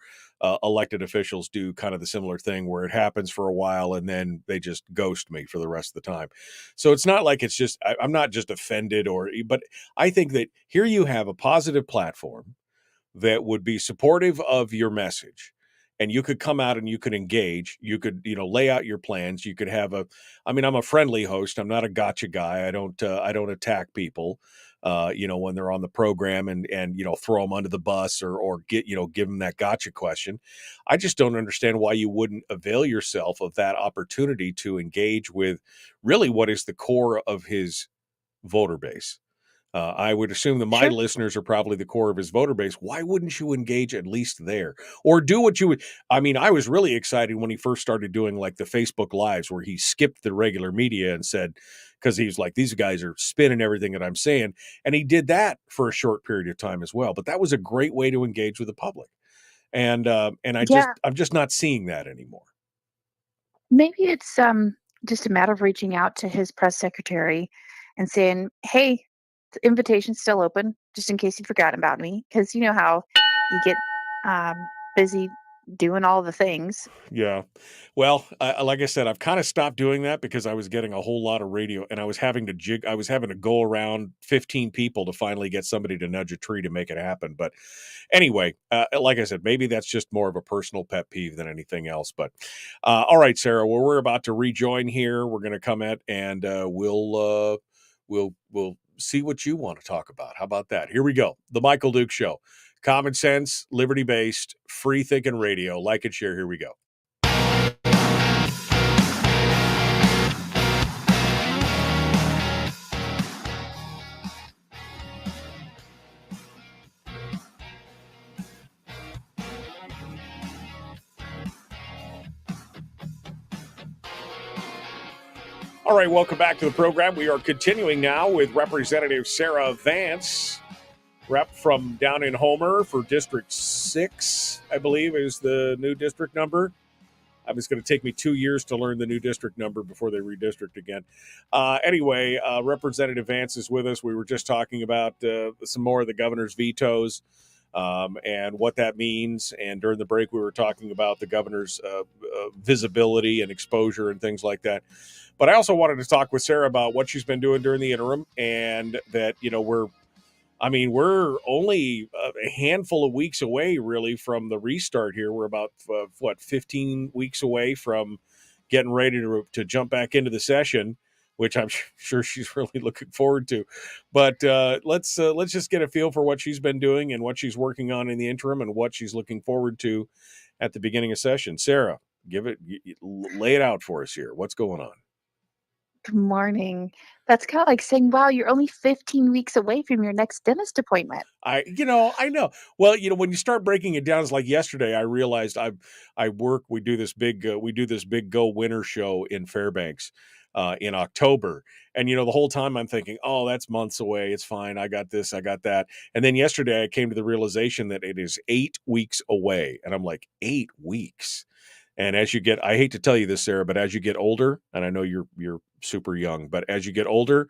elected officials do kind of the similar thing where it happens for a while and then they just ghost me for the rest of the time. So it's not like it's just I'm not just offended but I think that here you have a positive platform that would be supportive of your message. and you could come out and you could engage. You could, lay out your plans. You could have I'm a friendly host. I'm not a gotcha guy. I don't attack people. When they're on the program and throw them under the bus or give them that gotcha question. I just don't understand why you wouldn't avail yourself of that opportunity to engage with really what is the core of his voter base. I would assume that my Sure. listeners are probably the core of his voter base. Why wouldn't you engage at least there or do what you would? I mean, I was really excited when he first started doing like the Facebook lives where he skipped the regular media and said, because he was like, these guys are spinning everything that I'm saying. And he did that for a short period of time as well. But that was a great way to engage with the public. And Yeah. I'm just not seeing that anymore. Maybe it's just a matter of reaching out to his press secretary and saying, "Hey, the invitation's still open, just in case you forgot about me." Because you know how you get busy doing all the things. Yeah. Well, like I said, I've kind of stopped doing that because I was getting a whole lot of radio and I was having to go around 15 people to finally get somebody to nudge a tree to make it happen. But anyway, like I said, maybe that's just more of a personal pet peeve than anything else. But all right, Sarah, well, we're about to rejoin here. We're going to come at and we'll see what you want to talk about. How about that? Here we go. The Michael Duke Show. Common sense, liberty based, free thinking radio. Like and share. Here we go. All right, welcome back to the program. We are continuing now with Representative Sarah Vance, rep from down in Homer for District 6, I believe is the new district number. It's going to take me 2 years to learn the new district number before they redistrict again. Anyway, Representative Vance is with us. We were just talking about some more of the governor's vetoes and what that means. And during the break, we were talking about the governor's visibility and exposure and things like that. But I also wanted to talk with Sarah about what she's been doing during the interim and that, we're only a handful of weeks away, really, from the restart here. We're about, 15 weeks away from getting ready to jump back into the session, which I'm sure she's really looking forward to. But let's just get a feel for what she's been doing and what she's working on in the interim and what she's looking forward to at the beginning of session. Sarah, lay it out for us here. What's going on? Good morning. That's kind of like saying, "Wow, you're only 15 weeks away from your next dentist appointment." I know. Well, when you start breaking it down, it's like yesterday. I realized we do this big Go Winter show in Fairbanks in October, and the whole time I'm thinking, oh, that's months away. It's fine. I got this. I got that. And then yesterday I came to the realization that it is 8 weeks away, and I'm like, 8 weeks. And as you get, I hate to tell you this, Sarah, but as you get older, and I know you're super young, but as you get older,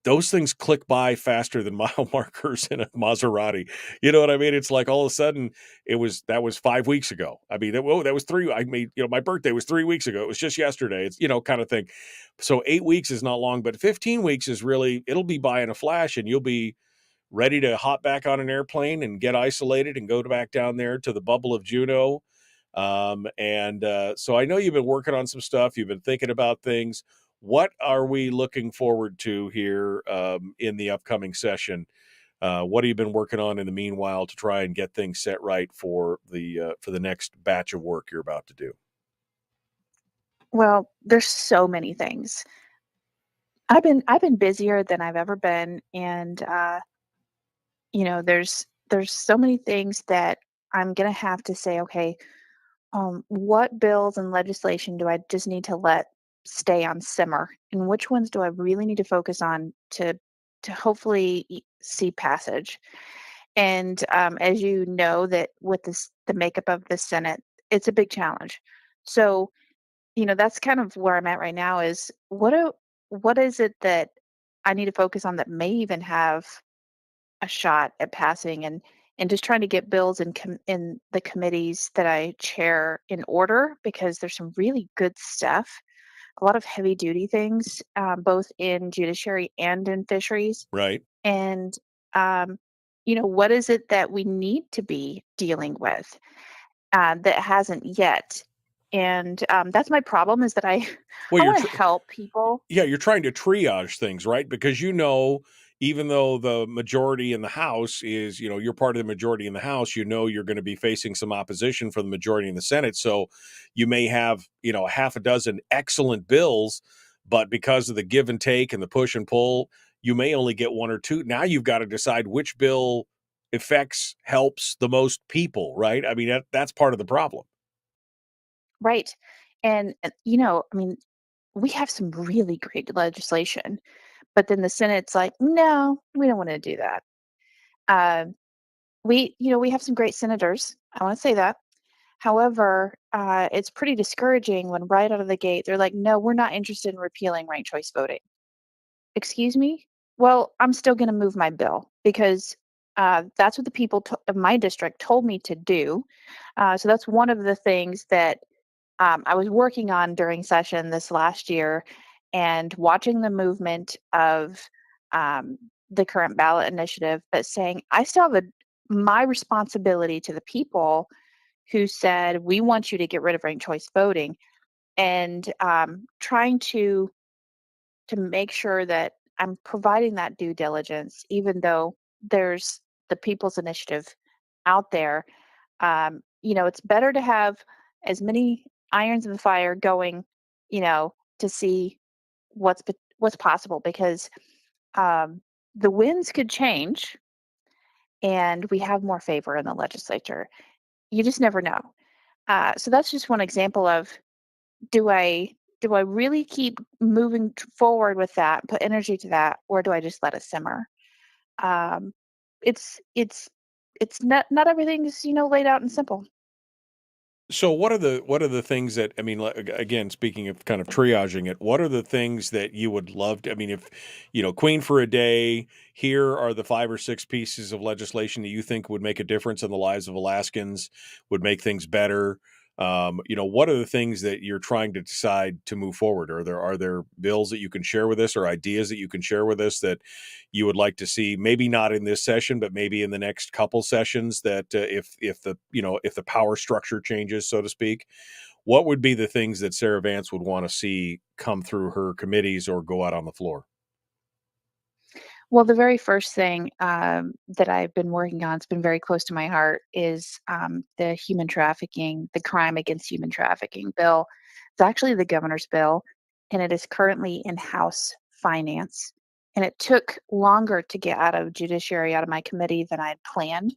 those things click by faster than mile markers in a Maserati. You know what I mean? It's like all of a sudden that was 5 weeks ago. I mean, that was my birthday was 3 weeks ago. It was just yesterday. It's, kind of thing. So 8 weeks is not long, but 15 weeks is really, it'll be by in a flash and you'll be ready to hop back on an airplane and get isolated and go back down there to the bubble of Juneau. So I know you've been working on some stuff. You've been thinking about things. What are we looking forward to here in the upcoming session? What have you been working on in the meanwhile to try and get things set right for the next batch of work you're about to do? Well, there's so many things. I've been busier than I've ever been, and there's so many things that I'm gonna have to say, okay, what bills and legislation do I just need to let stay on simmer, and which ones do I really need to focus on to hopefully see passage? And as you know, that with the makeup of the Senate, it's a big challenge. So that's kind of where I'm at right now. Is what is it that I need to focus on that may even have a shot at passing, and just trying to get bills in the committees that I chair in order, because there's some really good stuff, a lot of heavy duty things, both in judiciary and in fisheries. Right. And what is it that we need to be dealing with? that hasn't yet. And that's my problem, is that I Well, want to help people. yeah, you're trying to triage things, right? Because even though the majority in the House is, you're part of the majority in the House, you're going to be facing some opposition from the majority in the Senate. So you may have, a half a dozen excellent bills, but because of the give and take and the push and pull, you may only get one or two. Now you've got to decide which bill helps the most people, right? I mean, that's part of the problem. Right. And, I mean, we have some really great legislation, but then the Senate's like, no, we don't want to do that. Uh, we have some great senators. I want to say that. However, it's pretty discouraging when right out of the gate they're like, no, we're not interested in repealing ranked choice voting. Excuse me? Well, I'm still going to move my bill because that's what the people of my district told me to do. So that's one of the things that I was working on during session this last year, and watching the movement of um, the current ballot initiative, but saying I still have my responsibility to the people who said we want you to get rid of ranked choice voting, and trying to make sure that I'm providing that due diligence, even though there's the People's Initiative out there. It's better to have as many irons in the fire going, to see what's possible, because um, the winds could change and we have more favor in the legislature. You just never know. So that's just one example of, do I really keep moving forward with that, put energy to that, or do I just let it simmer? Um, it's not everything's laid out and simple. So what are the things that, I mean, again, speaking of kind of triaging it, what are the things that you would love to, I mean, if Queen for a day, here are the 5 or 6 pieces of legislation that you think would make a difference in the lives of Alaskans, would make things better. What are the things that you're trying to decide to move forward? Are there bills that you can share with us, or ideas that you can share with us that you would like to see, maybe not in this session, but maybe in the next couple sessions, that if the power structure changes, so to speak, what would be the things that Sarah Vance would want to see come through her committees or go out on the floor? Well, the very first thing that I've been working on, it's been very close to my heart, is the the crime against human trafficking bill. It's actually the governor's bill, and it is currently in House Finance. And it took longer to get out of judiciary, out of my committee, than I had planned.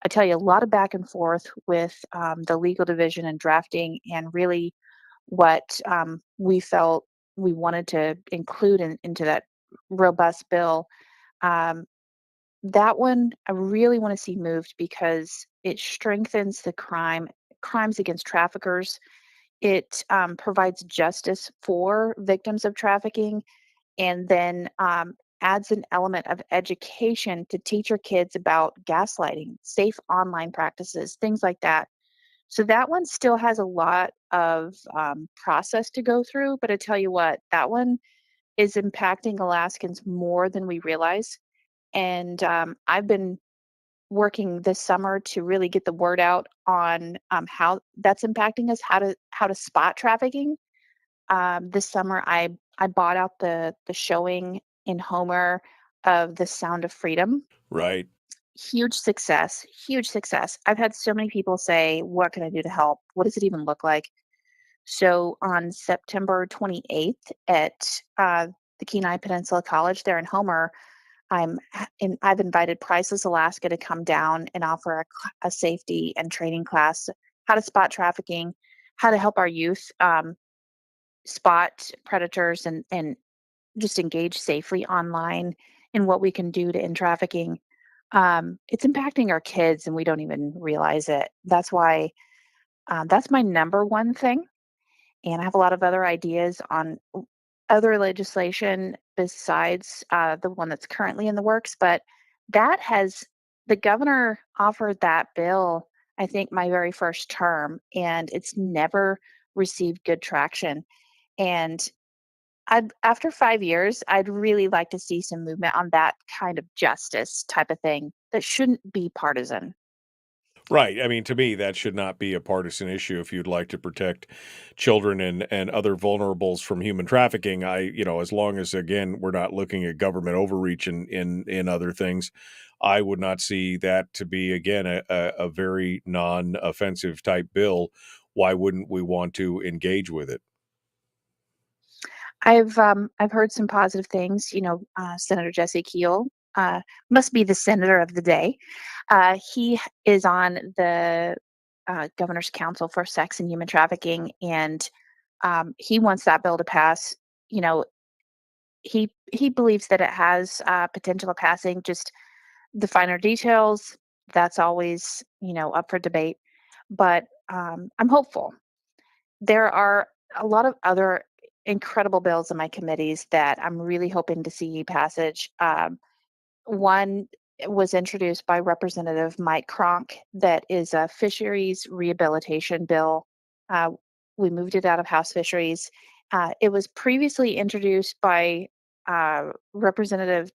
I tell you, a lot of back and forth with the legal division and drafting, and really what we felt we wanted to include into that robust bill. um, that one I really want to see moved because it strengthens the crimes against traffickers. It provides justice for victims of trafficking, and then adds an element of education to teach your kids about gaslighting, safe online practices, things like that. So that one still has a lot of process to go through, but I tell you what, that one is impacting Alaskans more than we realize. And I've been working this summer to really get the word out on how that's impacting us, how to spot trafficking. This summer, I bought out the showing in Homer of The Sound of Freedom. Right. Huge success, huge success. I've had so many people say, "What can I do to help? What does it even look like?" So on September 28th at the Kenai Peninsula College there in Homer, I've invited Priceless Alaska to come down and offer a safety and training class, how to spot trafficking, how to help our youth spot predators, and just engage safely online, and what we can do to end trafficking. It's impacting our kids and we don't even realize it. That's why that's my number one thing. And I have a lot of other ideas on other legislation besides the one that's currently in the works. But that has the governor offered that bill, I think, my very first term, and it's never received good traction. And after 5 years, I'd really like to see some movement on that kind of justice type of thing that shouldn't be partisan. Right. I mean, to me, that should not be a partisan issue. If you'd like to protect children and other vulnerables from human trafficking, as long as again we're not looking at government overreach in other things, I would not see that to be again a very non-offensive type bill. Why wouldn't we want to engage with it? I've heard some positive things. Senator Jesse Keel must be the senator of the day. He is on the governor's council for sex and human trafficking, and he wants that bill to pass. You know, he believes that it has potential of passing. Just the finer details, that's always up for debate. But I'm hopeful. There are a lot of other incredible bills in my committees that I'm really hoping to see passage. One was introduced by Representative Mike Cronk that is a fisheries rehabilitation bill. Uh, we moved it out of House Fisheries. It was previously introduced by Representative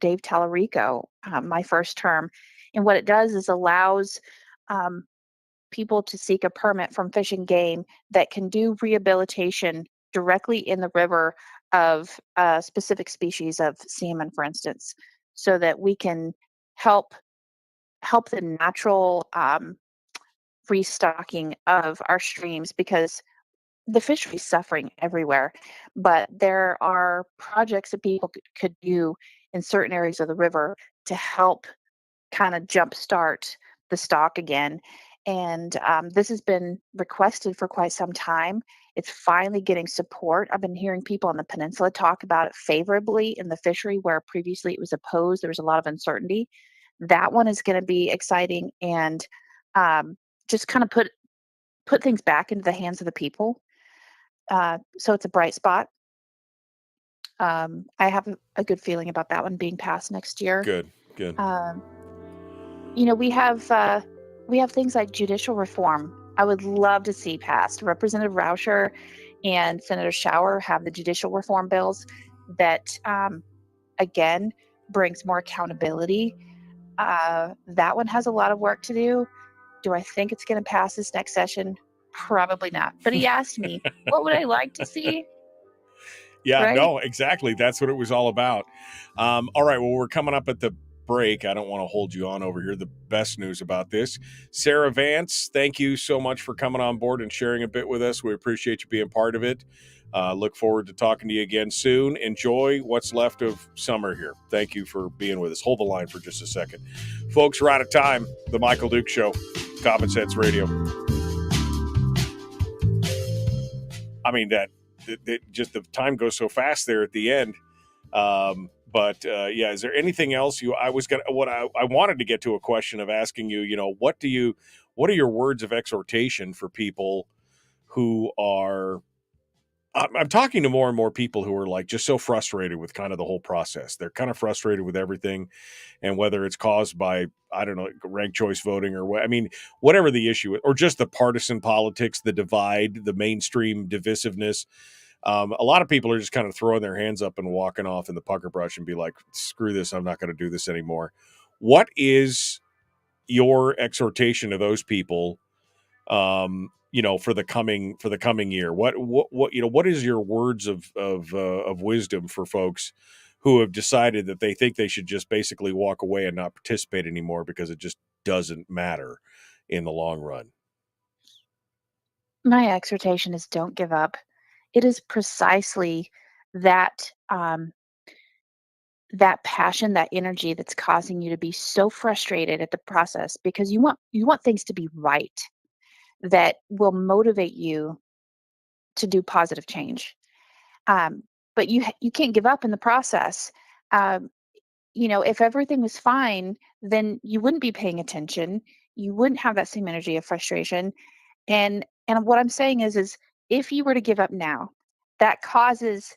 Dave Tallarico, my first term. And what it does is allows um, people to seek a permit from Fish and Game that can do rehabilitation directly in the river of a specific species of salmon, for instance, so that we can help the natural restocking of our streams because the fishery is suffering everywhere. But there are projects that people could do in certain areas of the river to help kind of jumpstart the stock again. And this has been requested for quite some time. It's finally getting support. I've been hearing people on the peninsula talk about it favorably in the fishery where previously it was opposed. There was a lot of uncertainty. That one is going to be exciting and just kind of put things back into the hands of the people. So it's a bright spot. I have a good feeling about that one being passed next year. Good, good. Um, we have things like judicial reform. I would love to see passed. Representative Rauscher and Senator Schauer have the judicial reform bills that, again, brings more accountability. That one has a lot of work to do. Do I think it's going to pass this next session? Probably not. But he asked me, what would I like to see? Yeah, Right? no, exactly. That's what it was all about. All right, well, we're coming up at the break. I don't want to hold you on over here. The best news about this, Sarah Vance, thank you so much for coming on board and sharing a bit with us. We appreciate you being part of it. Look forward to talking to you again soon. Enjoy what's left of summer here. Thank you for being with us. Hold the line for just a second. Folks, we're out of time. The Michael Duke Show, Common Sense Radio. I mean, that just the time goes so fast there at the end. But yeah, is there anything else I wanted to get to a question of asking you, what are your words of exhortation for people who are, I'm talking to more and more people who are like just so frustrated with kind of the whole process. They're kind of frustrated with everything, and whether it's caused by, I don't know, ranked choice voting or what, I mean, whatever the issue is, or just the partisan politics, the divide, the mainstream divisiveness. A lot of people are just kind of throwing their hands up and walking off in the pucker brush and be like, screw this, I'm not going to do this anymore. What is your exhortation to those people, for the coming year? What is your words of wisdom for folks who have decided that they think they should just basically walk away and not participate anymore because it just doesn't matter in the long run? My exhortation is don't give up. It is precisely that that passion, that energy that's causing you to be so frustrated at the process because you want things to be right that will motivate you to do positive change. Um, but you can't give up in the process. Um, if everything was fine, then you wouldn't be paying attention. You wouldn't have that same energy of frustration. And what I'm saying is if you were to give up now, that causes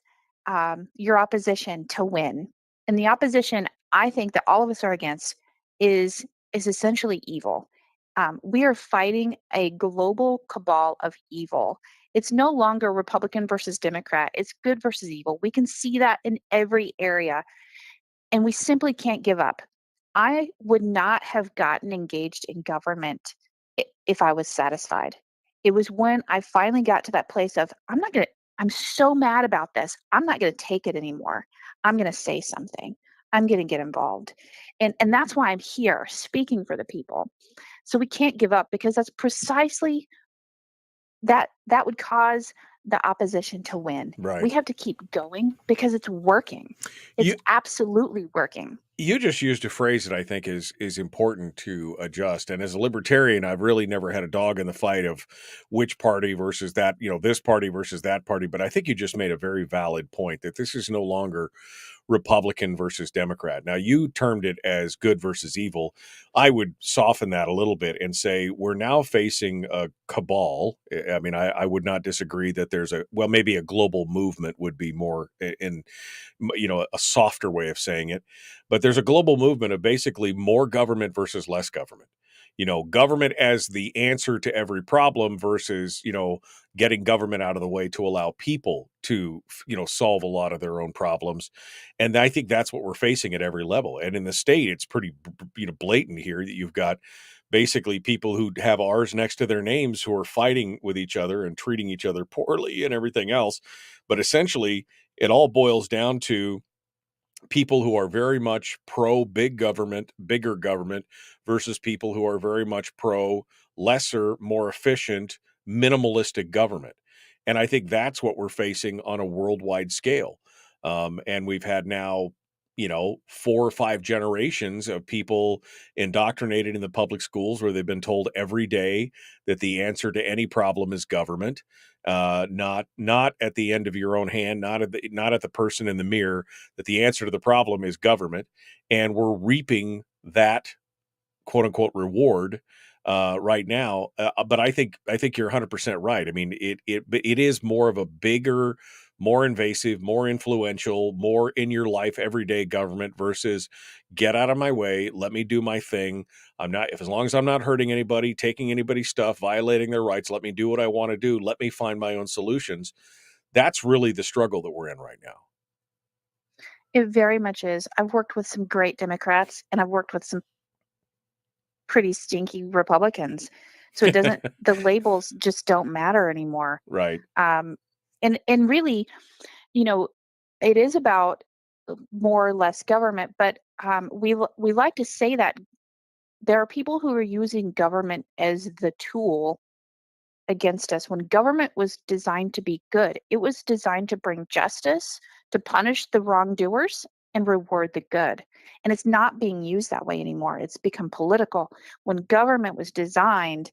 your opposition to win. And the opposition I think that all of us are against is essentially evil. We are fighting a global cabal of evil. It's no longer Republican versus Democrat. It's good versus evil. We can see that in every area, and we simply can't give up. I would not have gotten engaged in government if I was satisfied. It was when I finally got to that place of, I'm so mad about this. I'm not going to take it anymore. I'm going to say something. I'm going to get involved. And that's why I'm here speaking for the people. So we can't give up, because that's precisely that would cause the opposition to win. Right. We have to keep going because it's working. It's absolutely working. You just used a phrase that I think is important to adjust. And as a libertarian, I've really never had a dog in the fight of which party versus that, this party versus that party. But I think you just made a very valid point that this is no longer Republican versus Democrat. Now, you termed it as good versus evil. I would soften that a little bit and say we're now facing a cabal. I mean, I would not disagree that there's maybe a global movement would be more in a softer way of saying it. But there's a global movement of basically more government versus less government. Government as the answer to every problem versus, getting government out of the way to allow people to, solve a lot of their own problems. And I think that's what we're facing at every level. And in the state, it's pretty, blatant here that you've got basically people who have R's next to their names who are fighting with each other and treating each other poorly and everything else. But essentially, it all boils down to people who are very much pro bigger government versus people who are very much pro lesser, more efficient, minimalistic government. And I think that's what we're facing on a worldwide scale. And we've had now, 4 or 5 generations of people indoctrinated in the public schools where they've been told every day that the answer to any problem is government. Not at the end of your own hand, not at the person in the mirror, that the answer to the problem is government. And we're reaping that quote unquote reward right now. But I think you're 100% right. I mean, it is more of a bigger, more invasive, more influential, more in your life everyday government versus get out of my way, let me do my thing. As long as I'm not hurting anybody, taking anybody's stuff, violating their rights, let me do what I want to do. Let me find my own solutions. That's really the struggle that we're in right now. It very much is. I've worked with some great Democrats, and I've worked with some pretty stinky Republicans. So it doesn't, the labels just don't matter anymore. Right. And really, it is about more or less government, but we like to say that there are people who are using government as the tool against us when government was designed to be good. It was designed to bring justice, to punish the wrongdoers, and reward the good. And it's not being used that way anymore. It's become political. When government was designed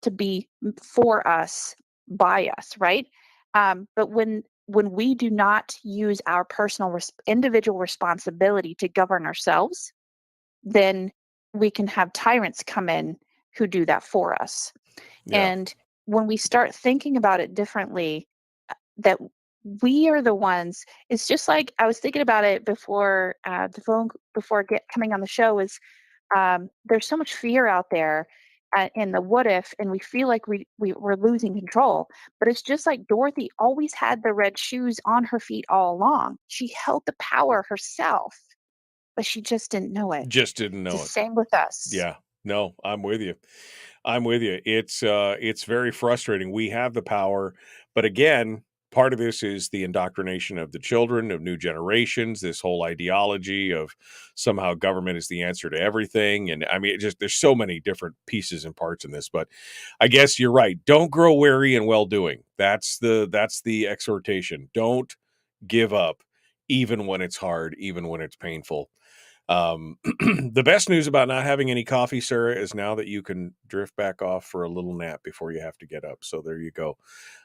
to be for us, by us, right? But when we do not use our personal individual responsibility to govern ourselves, then we can have tyrants come in who do that for us. Yeah. And when we start thinking about it differently, that we are the ones, it's just like I was thinking about it before coming on the show, is there's so much fear out there in the what if, and we feel like we're losing control. But it's just like Dorothy always had the red shoes on her feet all along. She held the power herself, but she just didn't know it. Just didn't know It's it. the same with us. Yeah. No, I'm with you. It's very frustrating. We have the power, but again, part of this is the indoctrination of the children, of new generations, this whole ideology of somehow government is the answer to everything. And I mean, there's so many different pieces and parts in this, but I guess you're right. Don't grow weary in well-doing. That's the exhortation. Don't give up, even when it's hard, even when it's painful. The best news about not having any coffee, Sarah, is now that you can drift back off for a little nap before you have to get up. So there you go.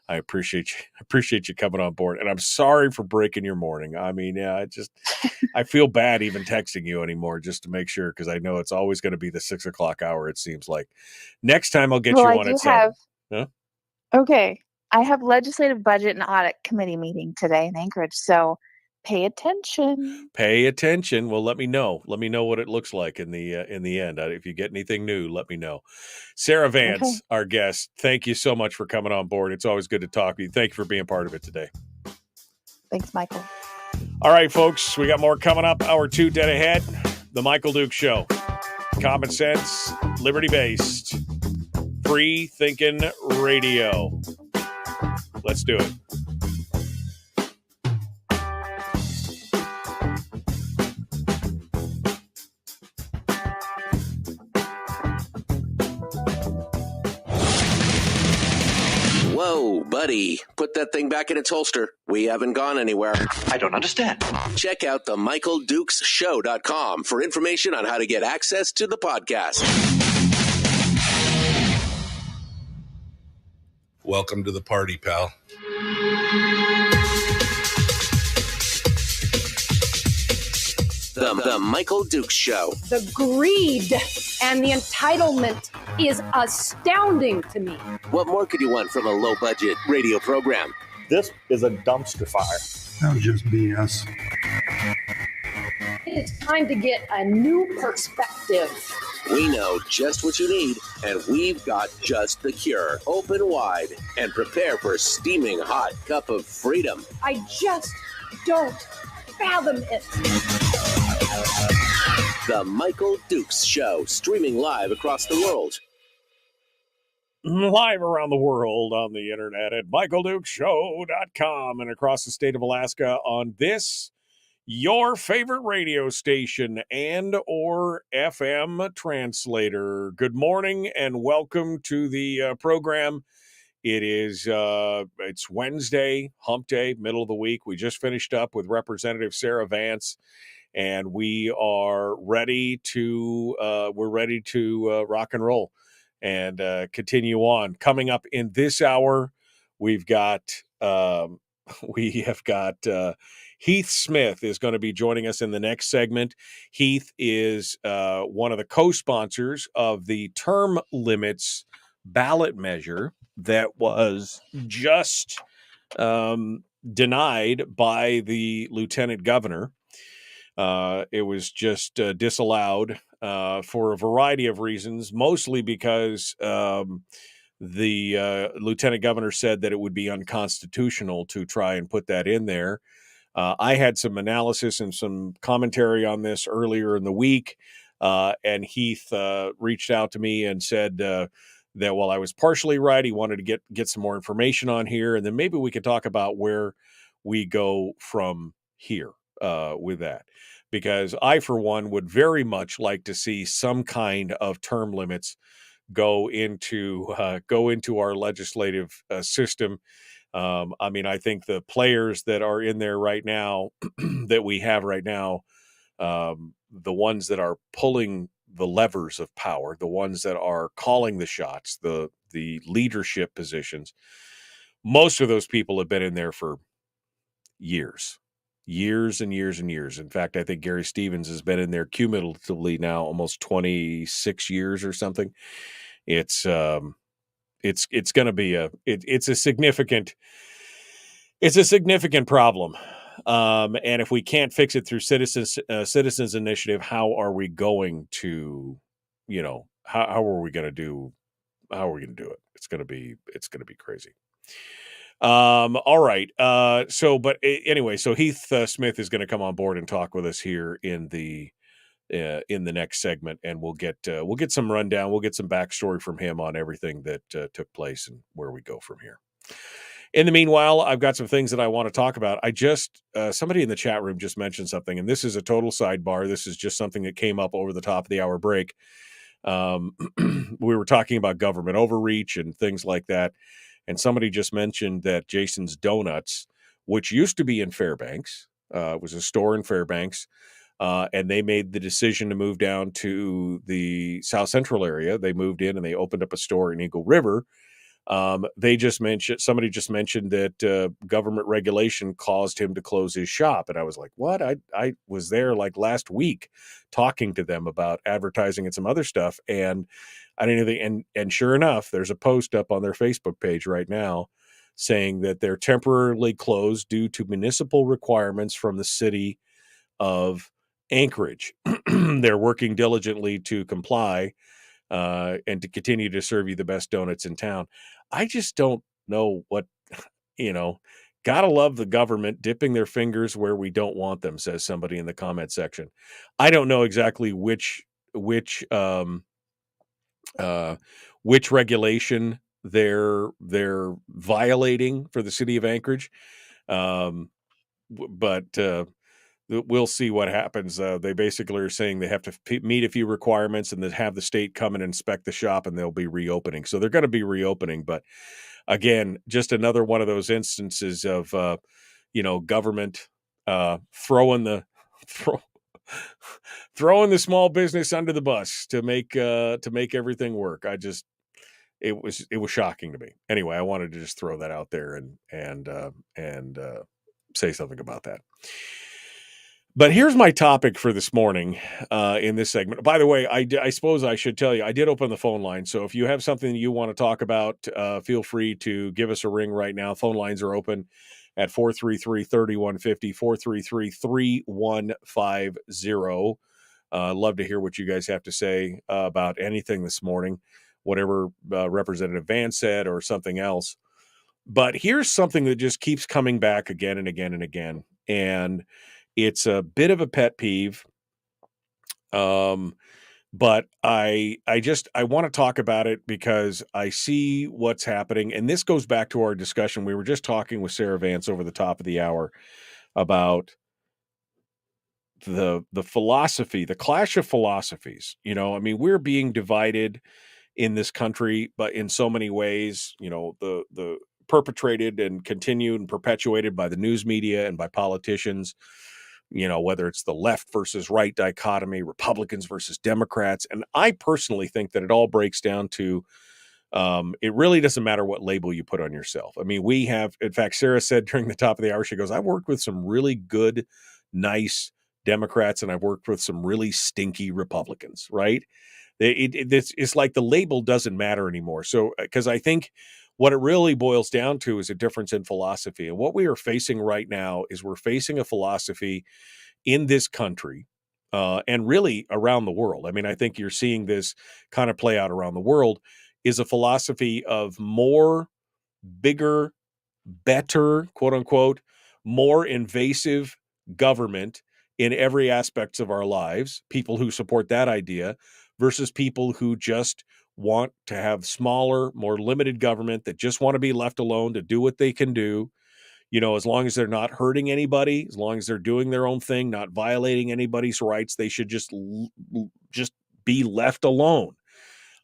I appreciate you. I appreciate you coming on board, and I'm sorry for breaking your morning. I mean, yeah, I feel bad even texting you anymore just to make sure, because I know it's always going to be the 6 o'clock hour. It seems like next time I'll get you on at 7. Huh? Okay, I have legislative budget and audit committee meeting today in Anchorage, so pay attention. Pay attention. Well, let me know. Let me know what it looks like in the end. If you get anything new, let me know. Sarah Vance, Okay. our guest, thank you so much for coming on board. It's always good to talk to you. Thank you for being part of it today. Thanks, Michael. All right, folks, we got more coming up. Hour 2 dead ahead. The Michael Duke Show. Common sense, liberty-based, free-thinking radio. Let's do it. Whoa, buddy. Put that thing back in its holster. We haven't gone anywhere. I don't understand. Check out the MichaelDukesShow.com for information on how to get access to the podcast. Welcome to the party, pal. The Michael Dukes Show. The greed and the entitlement is astounding to me. What more could you want from a low-budget radio program? This is a dumpster fire. That was just BS. It's time to get a new perspective. We know just what you need, and we've got just the cure. Open wide and prepare for a steaming hot cup of freedom. I just don't fathom it. The Michael Dukes Show, streaming live across the world. Live around the world on the internet at michaeldukeshow.com and across the state of Alaska on this, your favorite radio station and or FM translator. Good morning and welcome to the program. It is it's Wednesday, hump day, middle of the week. We just finished up with Representative Sarah Vance, and we are ready to rock and roll and continue on. Coming up in this hour, we've got Heath Smith is going to be joining us in the next segment. Heath is one of the co-sponsors of the term limits ballot measure that was just denied by the lieutenant governor. It was just disallowed for a variety of reasons, mostly because the lieutenant governor said that it would be unconstitutional to try and put that in there. I had some analysis and some commentary on this earlier in the week, and Heath reached out to me and said that while I was partially right, he wanted to get some more information on here, and then maybe we could talk about where we go from here with that. Because I, for one, would very much like to see some kind of term limits go into our legislative system. I mean, I think the players that are in there right now, that we have right now, the ones that are pulling the levers of power, the ones that are calling the shots, the leadership positions, most of those people have been in there for years and years and years. In fact, I think Gary Stevens has been in there cumulatively now almost 26 years or something. It's going to be it's a significant problem. And if we can't fix it through citizens initiative, how are we going to, how are we going to do it? It's going to be crazy. All right. Anyway, so Heath Smith is going to come on board and talk with us here in the next segment, and we'll get some rundown. We'll get some backstory from him on everything that took place and where we go from here. In the meanwhile, I've got some things that I want to talk about. I just somebody in the chat room just mentioned something, and this is a total sidebar. This is just something that came up over the top of the hour break. We were talking about government overreach and things like that. And somebody just mentioned that Jason's Donuts, which used to be in Fairbanks, was a store in Fairbanks, and they made the decision to move down to the South Central area. They moved in and they opened up a store in Eagle River. Somebody just mentioned that government regulation caused him to close his shop. And I was like, what? I was there like last week talking to them about advertising and some other stuff. And I didn't think, and sure enough, there's a post up on their Facebook page right now saying that they're temporarily closed due to municipal requirements from the city of Anchorage. They're working diligently to comply and to continue to serve you the best donuts in town. I just don't know what, Gotta love the government dipping their fingers where we don't want them, says somebody in the comment section. I don't know exactly which uh, which regulation they're violating for the city of Anchorage, but we'll see what happens. They basically are saying they have to meet a few requirements and then have the state come and inspect the shop, and they'll be reopening. So they're going to be reopening, but again, just another one of those instances of government throwing the throw, throwing the small business under the bus to make everything work. It was shocking to me. Anyway, I wanted to just throw that out there and say something about that. But here's my topic for this morning in this segment. By the way, I suppose I should tell you, I did open the phone line. So if you have something you want to talk about, feel free to give us a ring right now. Phone lines are open at 433-3150, 433-3150. Love to hear what you guys have to say about anything this morning, whatever Representative Vance said or something else. But here's something that just keeps coming back again and again and again. And it's a bit of a pet peeve. But I want to talk about it because I see what's happening. And this goes back to our discussion. We were just talking with Sarah Vance over the top of the hour about the philosophy, the clash of philosophies. I mean, we're being divided in this country, but in so many ways, the perpetrated and continued and perpetuated by the news media and by politicians, whether it's the left versus right dichotomy, Republicans versus Democrats. And I personally think that it all breaks down to it really doesn't matter what label you put on yourself. I mean, we have, in fact, Sarah said during the top of the hour, she goes, I've worked with some really good, nice Democrats, and I've worked with some really stinky Republicans, right? It's like the label doesn't matter anymore. So, because I think what it really boils down to is a difference in philosophy. And what we are facing right now is we're facing a philosophy in this country and really around the world. I mean, I think you're seeing this kind of play out around the world, is a philosophy of more, bigger, better, quote unquote, more invasive government in every aspects of our lives, people who support that idea versus people who just want to have smaller, more limited government that just want to be left alone to do what they can do, as long as they're not hurting anybody, as long as they're doing their own thing, not violating anybody's rights, they should just be left alone.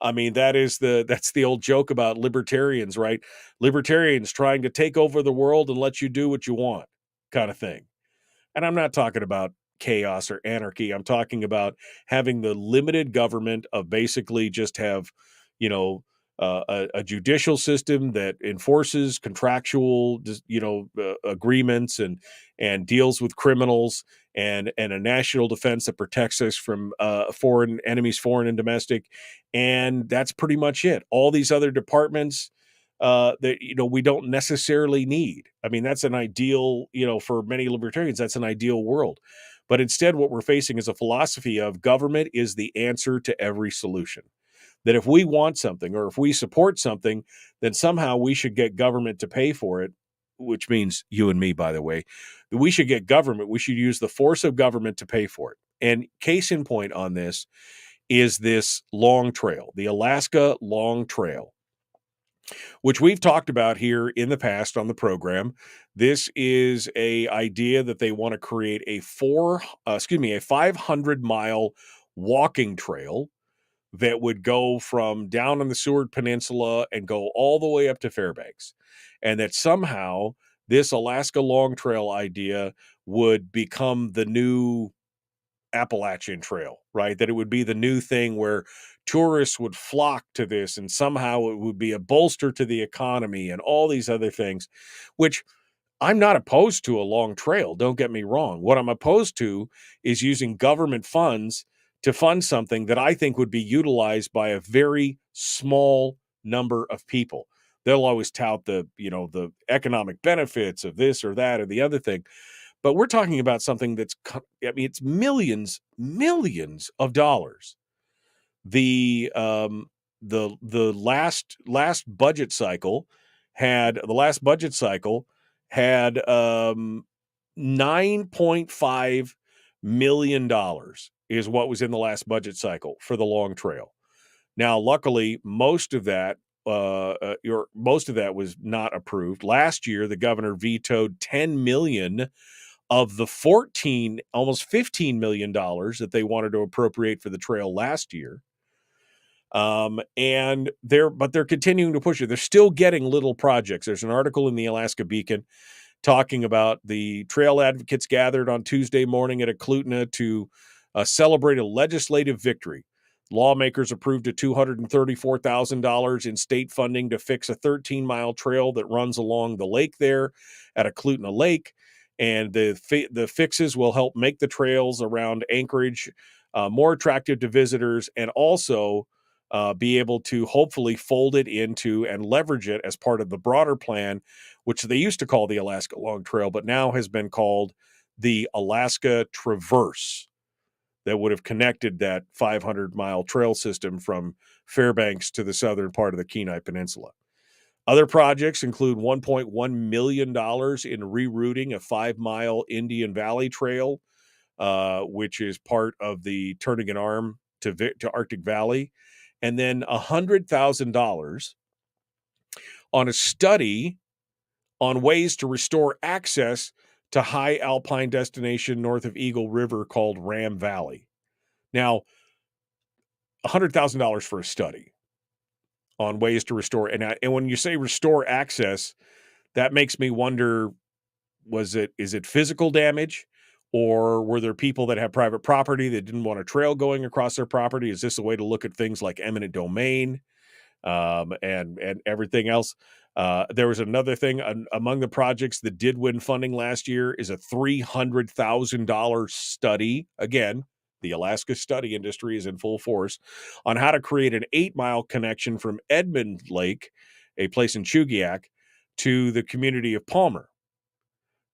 I mean, that's the old joke about libertarians, right? Libertarians trying to take over the world and let you do what you want, kind of thing. And I'm not talking about chaos or anarchy. I'm talking about having the limited government of basically just have, a judicial system that enforces contractual, agreements and deals with criminals, and a national defense that protects us from foreign enemies, foreign and domestic. And that's pretty much it. All these other departments that we don't necessarily need. I mean, that's an ideal, for many libertarians, that's an ideal world. But instead, what we're facing is a philosophy of government is the answer to every solution. That if we want something or if we support something, then somehow we should get government to pay for it, which means you and me, by the way. We should get government. We should use the force of government to pay for it. And case in point on this is this long trail, the Alaska Long Trail, which we've talked about here in the past on the program. This is a idea that they want to create a 500-mile walking trail that would go from down on the Seward Peninsula and go all the way up to Fairbanks. And that somehow this Alaska Long Trail idea would become the new Appalachian Trail, right? That it would be the new thing where tourists would flock to this, and somehow it would be a bolster to the economy and all these other things, which I'm not opposed to a long trail. Don't get me wrong. What I'm opposed to is using government funds to fund something that I think would be utilized by a very small number of people. They'll always tout the economic benefits of this or that or the other thing. But we're talking about something it's millions of dollars. The last budget cycle had $9.5 million is what was in the last budget cycle for the Long Trail. Now, luckily, most of that was not approved. Last year, the governor vetoed $10 million of the almost $15 million that they wanted to appropriate for the trail last year. And they're continuing to push it. They're still getting little projects. There's an article in the Alaska Beacon talking about the trail advocates gathered on Tuesday morning at Eklutna to celebrate a legislative victory. Lawmakers approved a $234,000 in state funding to fix a 13-mile trail that runs along the lake there at Eklutna Lake. And the fixes will help make the trails around Anchorage more attractive to visitors, and also be able to hopefully fold it into and leverage it as part of the broader plan, which they used to call the Alaska Long Trail, but now has been called the Alaska Traverse, that would have connected that 500-mile trail system from Fairbanks to the southern part of the Kenai Peninsula. Other projects include $1.1 million in rerouting a 5-mile Indian Valley Trail, which is part of the Turning an Arm to Arctic Valley, and then $100,000 on a study on ways to restore access to high alpine destination north of Eagle River called Ram Valley. Now, $100,000 for a study on ways to restore. And when you say restore access, that makes me wonder, is it physical damage? Or were there people that have private property that didn't want a trail going across their property? Is this a way to look at things like eminent domain and everything else? There was another thing among the projects that did win funding last year is a $300,000 study. Again, the Alaska study industry is in full force on how to create an 8-mile connection from Edmund Lake, a place in Chugiak, to the community of Palmer.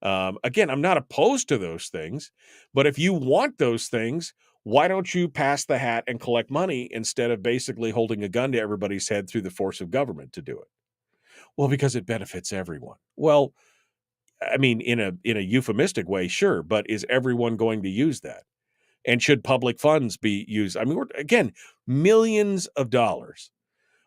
Again, I'm not opposed to those things, but if you want those things, why don't you pass the hat and collect money instead of basically holding a gun to everybody's head through the force of government to do it? Well, because it benefits everyone. Well, I mean, in a euphemistic way, sure, but is everyone going to use that? And should public funds be used? I mean, again, millions of dollars.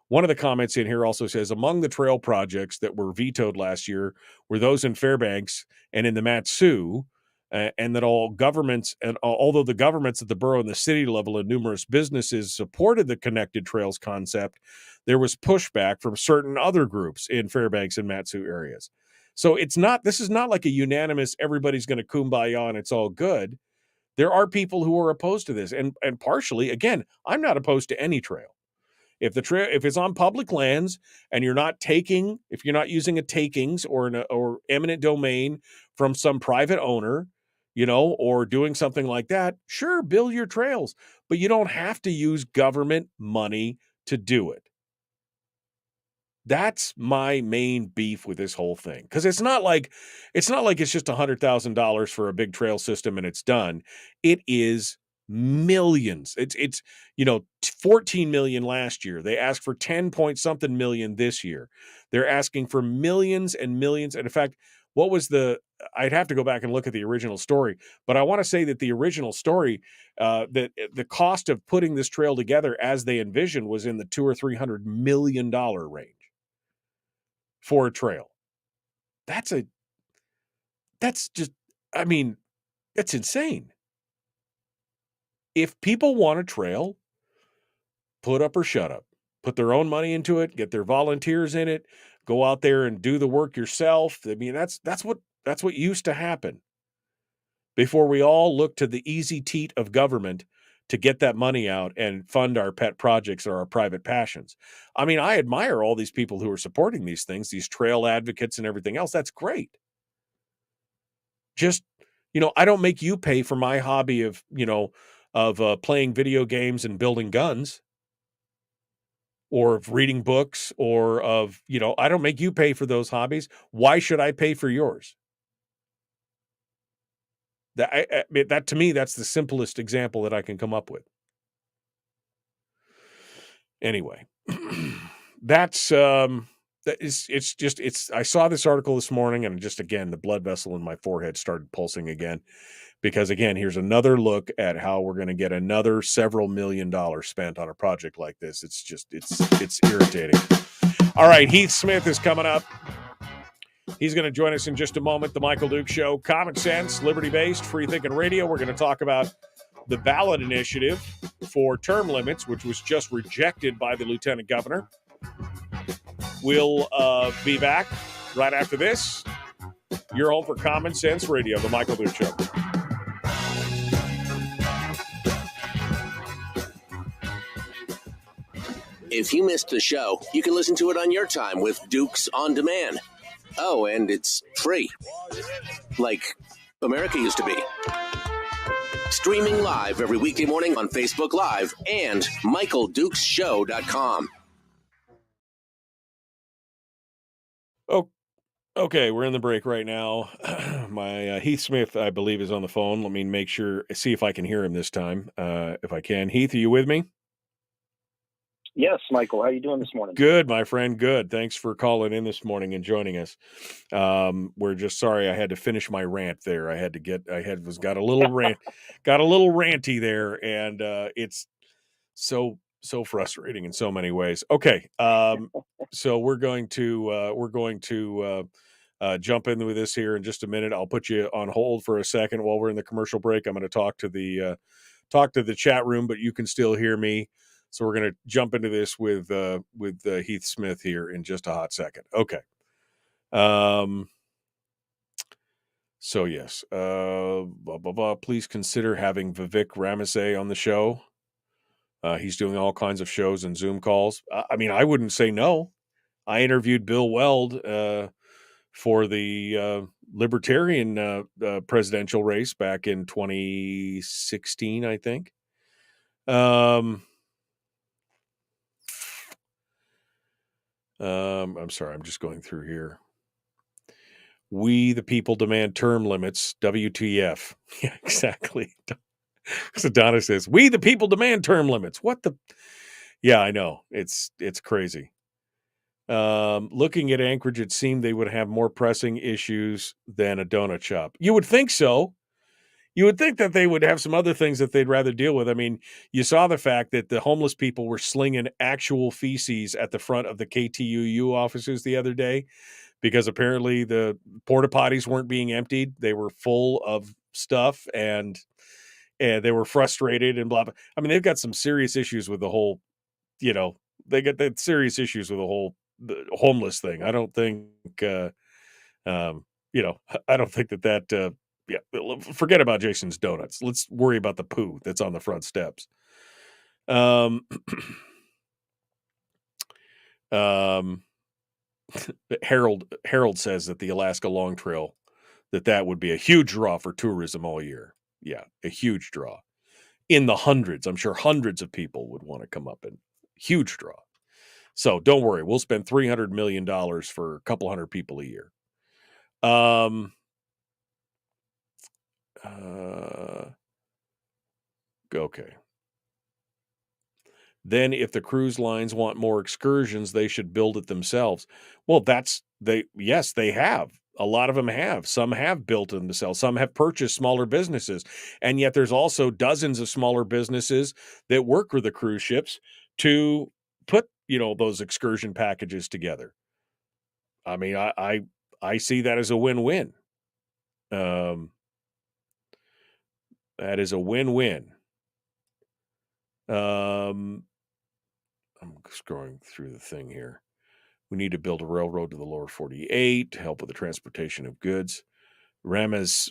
One of the comments in here also says, among the trail projects that were vetoed last year were those in Fairbanks and in the Mat-Su, and that all governments, and although the governments at the borough and the city level and numerous businesses supported the connected trails concept, there was pushback from certain other groups in Fairbanks and Mat-Su areas. So this is not like a unanimous, everybody's going to kumbaya and it's all good. There are people who are opposed to this, and partially, again, I'm not opposed to any trail. If it's on public lands and you're not using a takings or eminent domain from some private owner, or doing something like that, sure, build your trails, but you don't have to use government money to do it. That's my main beef with this whole thing, because it's not like it's just $100,000 for a big trail system and it's done. It is millions. It's 14 million last year. They asked for 10 point something million this year. They're asking for millions and millions. And in fact, I'd have to go back and look at the original story, but I want to say that the original story, that the cost of putting this trail together as they envisioned was in the $200 or $300 million range for a trail. That's insane. If people want a trail, put up or shut up. Put their own money into it, get their volunteers in it, go out there and do the work yourself. I mean, that's what used to happen before we all looked to the easy teat of government to get that money out and fund our pet projects or our private passions. I mean, I admire all these people who are supporting these things, these trail advocates and everything else. That's great. Just, I don't make you pay for my hobby of playing video games and building guns, or of reading books, or of, I don't make you pay for those hobbies. Why should I pay for yours? That to me, that's the simplest example that I can come up with. Anyway, that's I saw this article this morning, and just again, the blood vessel in my forehead started pulsing again, because again, here's another look at how we're going to get another several $1 million spent on a project like this. It's irritating. All right, Heath Smith is coming up. He's going to join us in just a moment. The Michael Duke Show, common sense, liberty-based, free-thinking radio. We're going to talk about the ballot initiative for term limits, which was just rejected by the lieutenant governor. We'll be back right after this. You're home for Common Sense Radio, the Michael Duke Show. If you missed the show, you can listen to it on your time with Dukes On Demand. Oh, and it's free. Like America used to be. Streaming live every weekday morning on Facebook Live and MichaelDukesShow.com. Oh, okay, we're in the break right now. My Heath Smith, I believe, is on the phone. Let me see if I can hear him this time. If I can. Heath, are you with me? Yes, Michael. How you doing this morning? Good, my friend. Good. Thanks for calling in this morning and joining us. We're just sorry I had to finish my rant there. Got a little ranty there, and it's so frustrating in so many ways. Okay, so we're going to jump in with this here in just a minute. I'll put you on hold for a second while we're in the commercial break. I'm going to talk to the chat room, but you can still hear me. So we're going to jump into this with Heath Smith here in just a hot second. Okay. So yes. Please consider having Vivek Ramasay on the show. He's doing all kinds of shows and Zoom calls. I mean, I wouldn't say no. I interviewed Bill Weld for the Libertarian presidential race back in 2016, I think. I'm sorry, I'm just going through here. We the people demand term limits. WTF? Yeah, exactly. So Donna says, "We the people demand term limits." What the? Yeah, I know. It's crazy. Looking at Anchorage, it seemed they would have more pressing issues than a donut shop. You would think so. You would think that they would have some other things that they'd rather deal with. I mean, you saw the fact that the homeless people were slinging actual feces at the front of the KTUU offices the other day because apparently the porta potties weren't being emptied. They were full of stuff and they were frustrated and blah, blah. I mean, they've got some serious issues with the whole, they got that serious issues with the homeless thing. I don't think, I don't think that forget about Jason's Donuts. Let's worry about the poo that's on the front steps. Harold says that the Alaska Long Trail, that would be a huge draw for tourism all year. Yeah, a huge draw. In the hundreds. I'm sure hundreds of people would want to come up, and huge draw. So don't worry. We'll spend $300 million for a couple hundred people a year. Okay. Then if the cruise lines want more excursions, they should build it themselves. Well, yes, they have. A lot of them have. Some have built it themselves. Some have purchased smaller businesses. And yet there's also dozens of smaller businesses that work with the cruise ships to put, those excursion packages together. I mean, I see that as a win-win. That is a win-win. I'm scrolling through the thing here. We need to build a railroad to the lower 48 to help with the transportation of goods. Ramaswamy,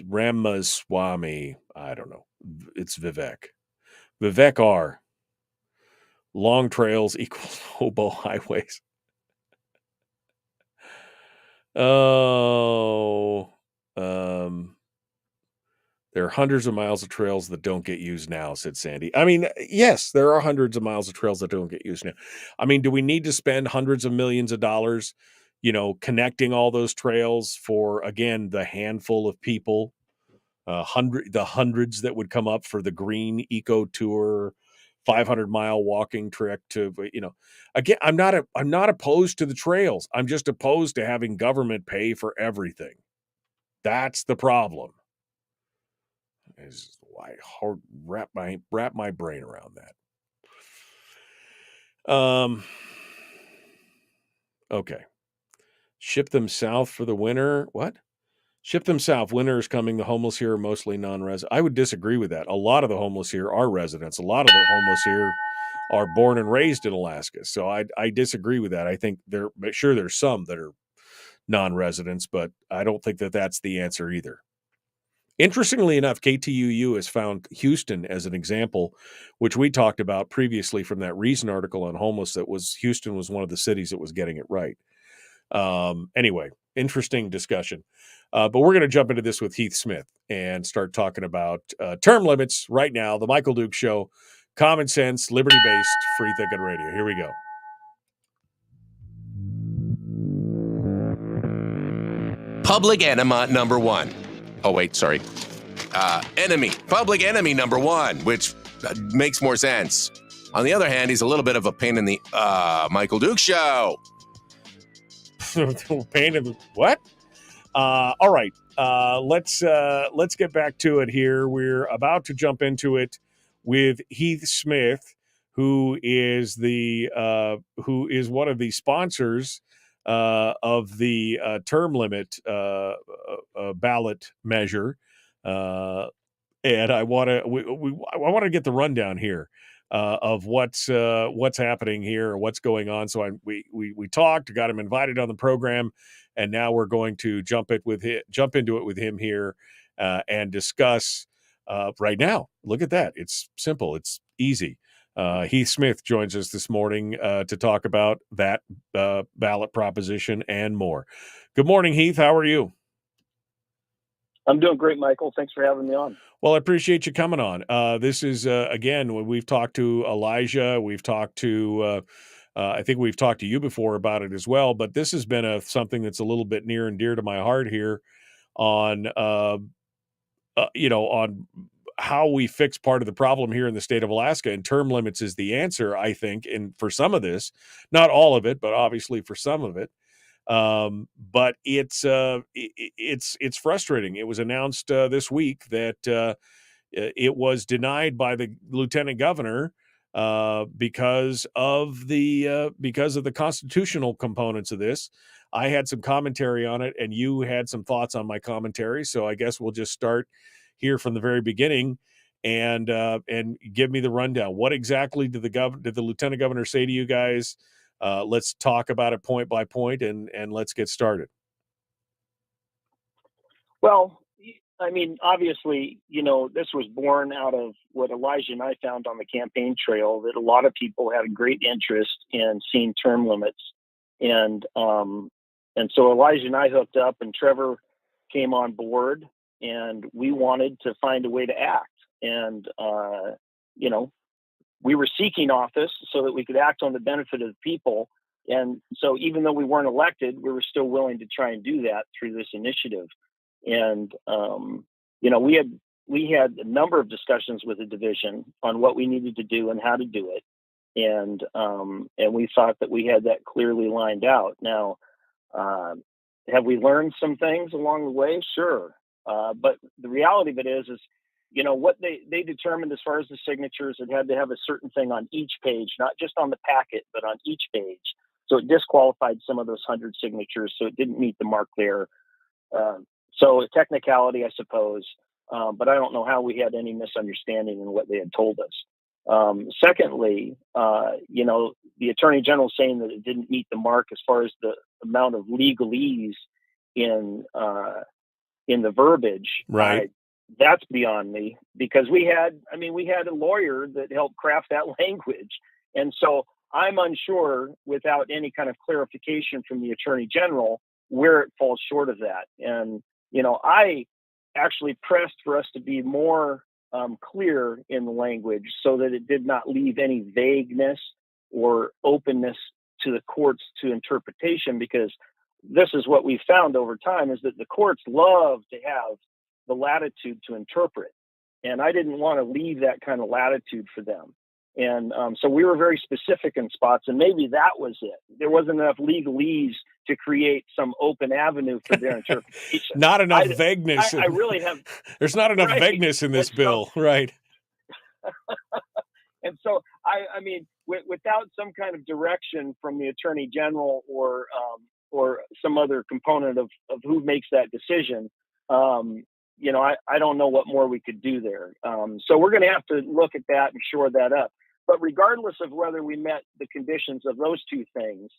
I don't know. It's Vivek. Vivek R. Long trails equals hobo highways. Oh, there are hundreds of miles of trails that don't get used now, said Sandy. I mean, yes, there are hundreds of miles of trails that don't get used now. I mean, do we need to spend hundreds of millions of dollars, connecting all those trails for, again, the handful of people, the hundreds that would come up for the green eco tour, 500-mile walking trek to, again, I'm not opposed to the trails. I'm just opposed to having government pay for everything. That's the problem. Is why hard wrap my brain around that. Okay. Ship them south for the winter. What? Ship them south. Winter is coming. The homeless here are mostly non-resident. I would disagree with that. A lot of the homeless here are residents. A lot of the homeless here are born and raised in Alaska. So I disagree with that. I think there's some that are non-residents, but I don't think that that's the answer either. Interestingly enough, KTUU has found Houston as an example, which we talked about previously from that Reason article on homeless. That was Houston was one of the cities that was getting it right. Anyway, interesting discussion. But we're going to jump into this with Heath Smith and start talking about term limits right now. The Michael Duke Show, common sense, liberty-based, free thinking radio. Here we go. Public enema number one. Oh, wait, sorry. Public enemy number one, which makes more sense. On the other hand, he's a little bit of a pain in the Michael Duke Show. Pain in the what? All right. Let's get back to it here. We're about to jump into it with Heath Smith, who is one of the sponsors of the term limit ballot measure, and I want to get the rundown here of what's happening here or what's going on. So we talked, got him invited on the program, and now we're going to jump into it with him here and discuss right now. Look at that! It's simple. It's easy. Heath Smith joins us this morning to talk about that ballot proposition and more. Good morning, Heath. How are you? I'm doing great, Michael. Thanks for having me on. Well, I appreciate you coming on. This is, again, when we've talked to Elijah, we've talked to, I think we've talked to you before about it as well, but this has been something that's a little bit near and dear to my heart here on, on how we fix part of the problem here in the state of Alaska, and term limits is the answer, I think, and for some of this, not all of it, but obviously for some of it. But it's frustrating. It was announced this week that it was denied by the lieutenant governor because of the constitutional components of this. I had some commentary on it, and you had some thoughts on my commentary. So I guess we'll just start here from the very beginning and give me the rundown. What exactly did the lieutenant governor say to you guys? Let's talk about it point by point, and let's get started. Well, I mean, obviously, this was born out of what Elijah and I found on the campaign trail, that a lot of people had a great interest in seeing term limits. And so Elijah and I hooked up, and Trevor came on board, and we wanted to find a way to act. And, we were seeking office so that we could act on the benefit of the people. And so even though we weren't elected, we were still willing to try and do that through this initiative. And, we had a number of discussions with the division on what we needed to do and how to do it. And we thought that we had that clearly lined out. Now, have we learned some things along the way? Sure. But the reality of it is what they determined as far as the signatures, it had to have a certain thing on each page, not just on the packet, but on each page. So it disqualified some of those 100 signatures. So it didn't meet the mark there. So a technicality, I suppose. But I don't know how we had any misunderstanding in what they had told us. Secondly, the Attorney General saying that it didn't meet the mark as far as the amount of legalese in the verbiage. Right. That's beyond me, because we had a lawyer that helped craft that language. And so I'm unsure, without any kind of clarification from the Attorney General, where it falls short of that. And, I actually pressed for us to be more clear in the language so that it did not leave any vagueness or openness to the courts to interpretation, because this is what we found over time, is that the courts love to have the latitude to interpret. And I didn't want to leave that kind of latitude for them. And so we were very specific in spots, and maybe that was it. There wasn't enough legalese to create some open avenue for their interpretation. Not enough vagueness. I really have. There's not enough Right. vagueness in this bill, right? And so, I mean, without some kind of direction from the Attorney General or some other component of who makes that decision, you know, I don't know what more we could do there. So we're going to have to look at that and shore that up. But regardless of whether we met the conditions of those two things,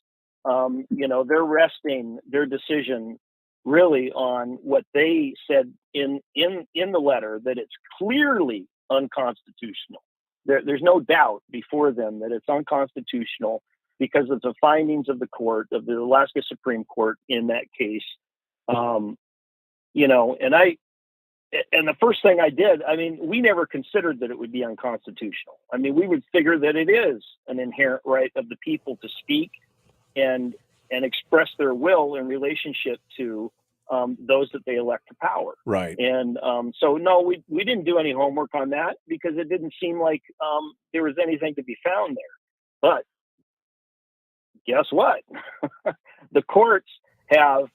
you know, they're resting their decision really on what they said in the letter, that it's clearly unconstitutional. There's no doubt before them that it's unconstitutional because of the findings of the court, of the Alaska Supreme Court in that case. You know, and the first thing I did, I mean, we never considered that it would be unconstitutional. I mean, we would figure that it is an inherent right of the people to speak and express their will in relationship to those that they elect to power. Right. And so, no, we didn't do any homework on that because it didn't seem like there was anything to be found there. But guess what? The courts have,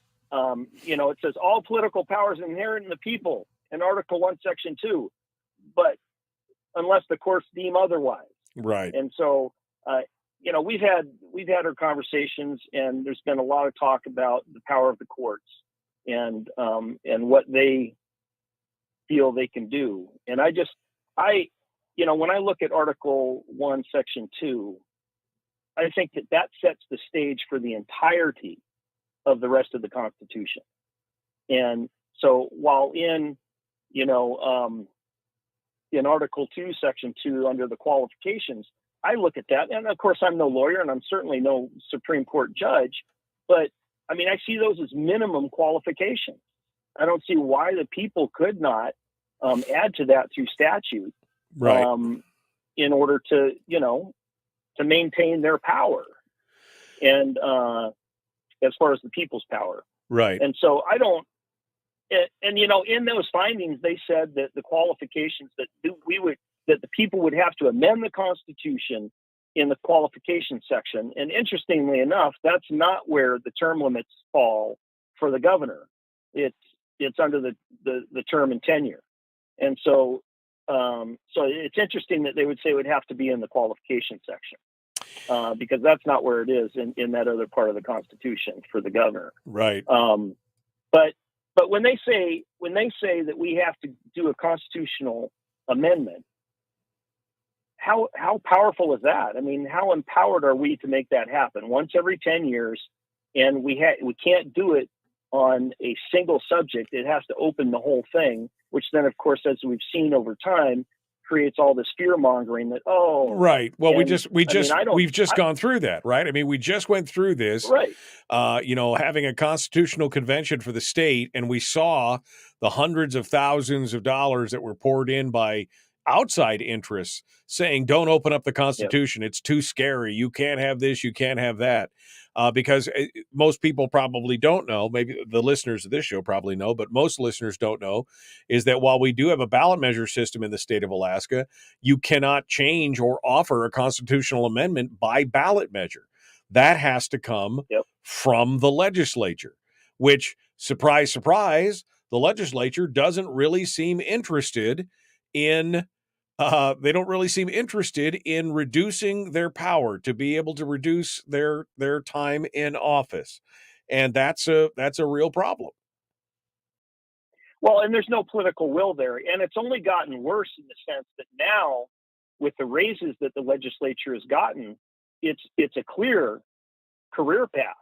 you know, it says all political powers inherent in the people in Article 1, Section 2, but unless the courts deem otherwise. Right. And so, you know, we've had our conversations, and there's been a lot of talk about the power of the courts and what they feel they can do. And you know, when I look at Article 1, Section 2, I think that sets the stage for the entirety of the rest of the Constitution. And so while in, you know, in Article 2, Section 2, under the qualifications, I look at that, and of course I'm no lawyer and I'm certainly no Supreme Court judge, but I mean, I see those as minimum qualifications. I don't see why the people could not add to that through statute, right, in order to, you know, to maintain their power and as far as the people's power. right. And so I don't, and you know, in those findings, they said that the qualifications that the people would have to amend the Constitution in the qualification section. And interestingly enough, that's not where the term limits fall for the governor. It's under the term and tenure. And so, so it's interesting that they would say it would have to be in the qualification section, because that's not where it is in that other part of the Constitution for the governor. Right. But when they say that we have to do a constitutional amendment, how powerful is that? I mean, how empowered are we to make that happen once every 10 years? And we can't do it on a single subject. It has to open the whole thing, which then, of course, as we've seen over time, creates all this fear mongering that, right. Well, we've we've just gone through that, right? I mean, we just went through this, right. You know, having a constitutional convention for the state, and we saw the hundreds of thousands of dollars that were poured in by outside interests saying, don't open up the Constitution. Yep. It's too scary. You can't have this. You can't have that. Because most people probably don't know, maybe the listeners of this show probably know, but most listeners don't know, is that while we do have a ballot measure system in the state of Alaska, you cannot change or offer a constitutional amendment by ballot measure. That has to come from the legislature, which, surprise, surprise, the legislature doesn't really seem interested in. They don't really seem interested in reducing their power to be able to reduce their time in office, and that's a real problem. Well, and there's no political will there, and it's only gotten worse in the sense that now, with the raises that the legislature has gotten, it's a clear career path.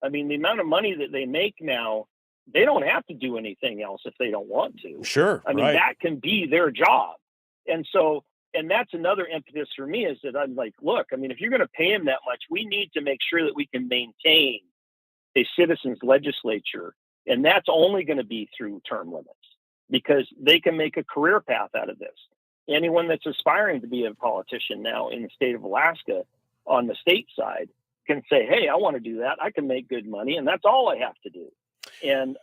I mean, the amount of money that they make now, they don't have to do anything else if they don't want to. Sure, I mean, that can be their job. And so, and that's another impetus for me is that I'm like, look, I mean, if you're going to pay him that much, we need to make sure that we can maintain a citizens legislature. And that's only going to be through term limits because they can make a career path out of this. Anyone that's aspiring to be a politician now in the state of Alaska on the state side can say, hey, I want to do that. I can make good money. And that's all I have to do. And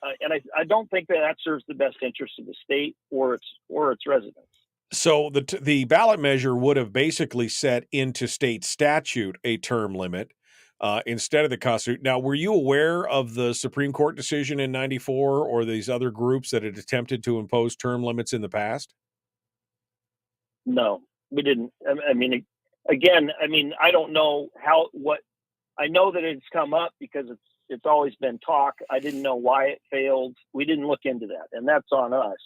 I don't think that serves the best interest of the state or its residents. So the ballot measure would have basically set into state statute a term limit instead of the Constitution. Now, were you aware of the Supreme Court decision in 94 or these other groups that had attempted to impose term limits in the past? No, we didn't. I mean, again, I mean, I don't know what. I know that it's come up because it's always been talk. I didn't know why it failed. We didn't look into that, and that's on us.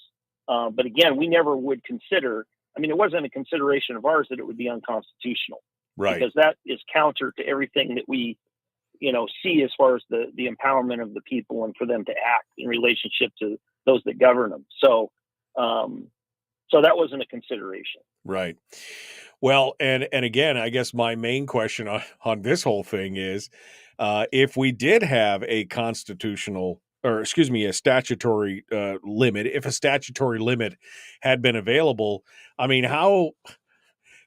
But again, we never would consider. I mean, it wasn't a consideration of ours that it would be unconstitutional, Right? Because that is counter to everything that we, see as far as the empowerment of the people and for them to act in relationship to those that govern them. So that wasn't a consideration. Right. Well, and again, I guess my main question on this whole thing is, if we did have a constitutional, or excuse me, a statutory limit, if a statutory limit had been available, I mean, how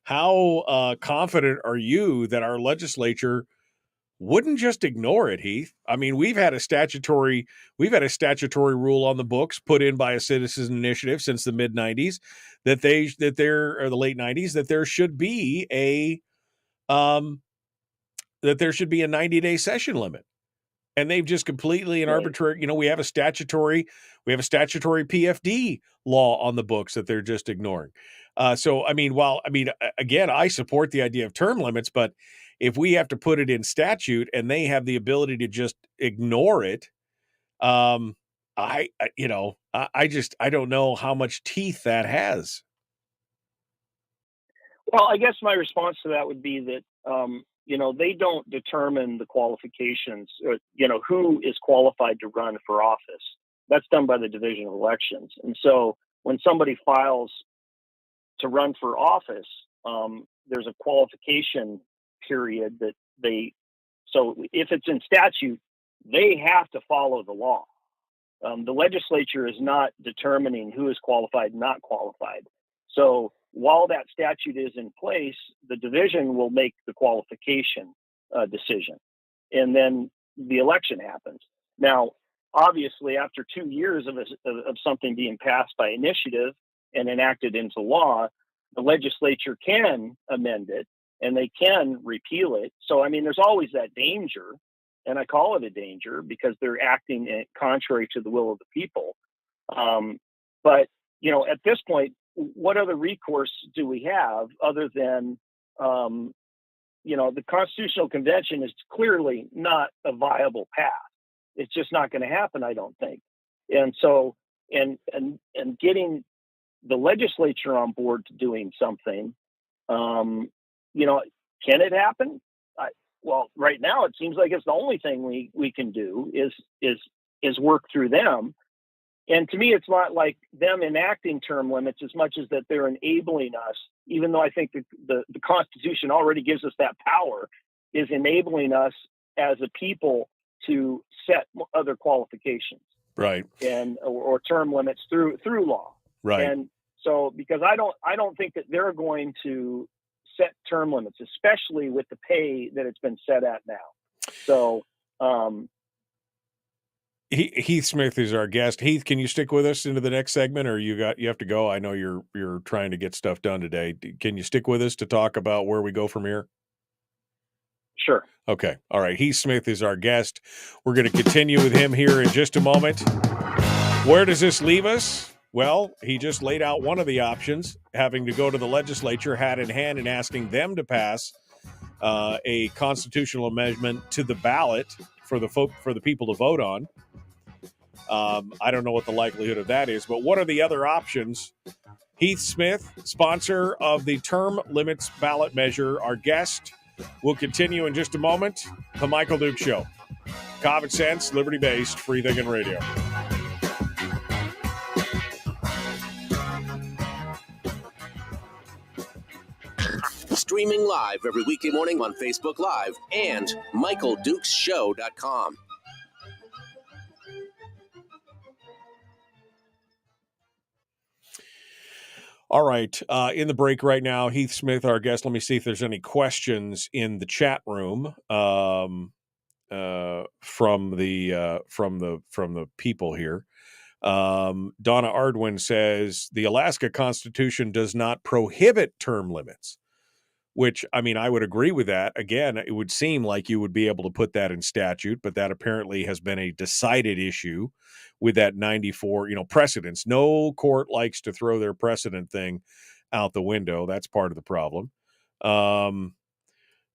confident are you that our legislature wouldn't just ignore it, Heath? I mean, we've had a statutory rule on the books put in by a citizen initiative since the mid 90s or the late 90s that there should be a 90-day session limit. And they've just completely and arbitrary, we have a statutory PFD law on the books that they're just ignoring. So, I mean, again, I support the idea of term limits, but if we have to put it in statute and they have the ability to just ignore it, I don't know how much teeth that has. Well, I guess my response to that would be that, they don't determine the qualifications, or, who is qualified to run for office. That's done by the Division of Elections. And so when somebody files to run for office, there's a qualification period that so if it's in statute, they have to follow the law. The legislature is not determining who is qualified and not qualified. So while that statute is in place, the division will make the qualification decision, and then the election happens. Now, obviously, after 2 years of something being passed by initiative and enacted into law, the legislature can amend it and they can repeal it. So, I mean, there's always that danger, and I call it a danger because they're acting contrary to the will of the people. But, at this point, what other recourse do we have other than, the Constitutional Convention is clearly not a viable path. It's just not going to happen, I don't think. And so, and getting the legislature on board to doing something, can it happen? Well, right now it seems like it's the only thing we can do is work through them. And to me, it's not like them enacting term limits as much as that they're enabling us, even though I think the Constitution already gives us that power, is enabling us as a people to set other qualifications, right, and or term limits through law, right. And so, because I don't think that they're going to set term limits, especially with the pay that it's been set at now. So, Heath Smith is our guest. Heath, can you stick with us into the next segment, or you have to go? I know you're trying to get stuff done today. Can you stick with us to talk about where we go from here? Sure. Okay. All right. Heath Smith is our guest. We're going to continue with him here in just a moment. Where does this leave us? Well, he just laid out one of the options, having to go to the legislature hat in hand and asking them to pass a constitutional amendment to the ballot for the people to vote on. I don't know what the likelihood of that is, but what are the other options? Heath Smith, sponsor of the term limits ballot measure, our guest. We'll continue in just a moment. The Michael Duke Show. Common sense, liberty-based, free thinking radio. Streaming live every weekday morning on Facebook Live and MichaelDukesShow.com. All right. In the break right now, Heath Smith, our guest. Let me see if there's any questions in the chat room from the people here. Donna Ardwin says the Alaska Constitution does not prohibit term limits, which, I mean, I would agree with that. Again, it would seem like you would be able to put that in statute, but that apparently has been a decided issue with that 94, precedence. No court likes to throw their precedent thing out the window. That's part of the problem.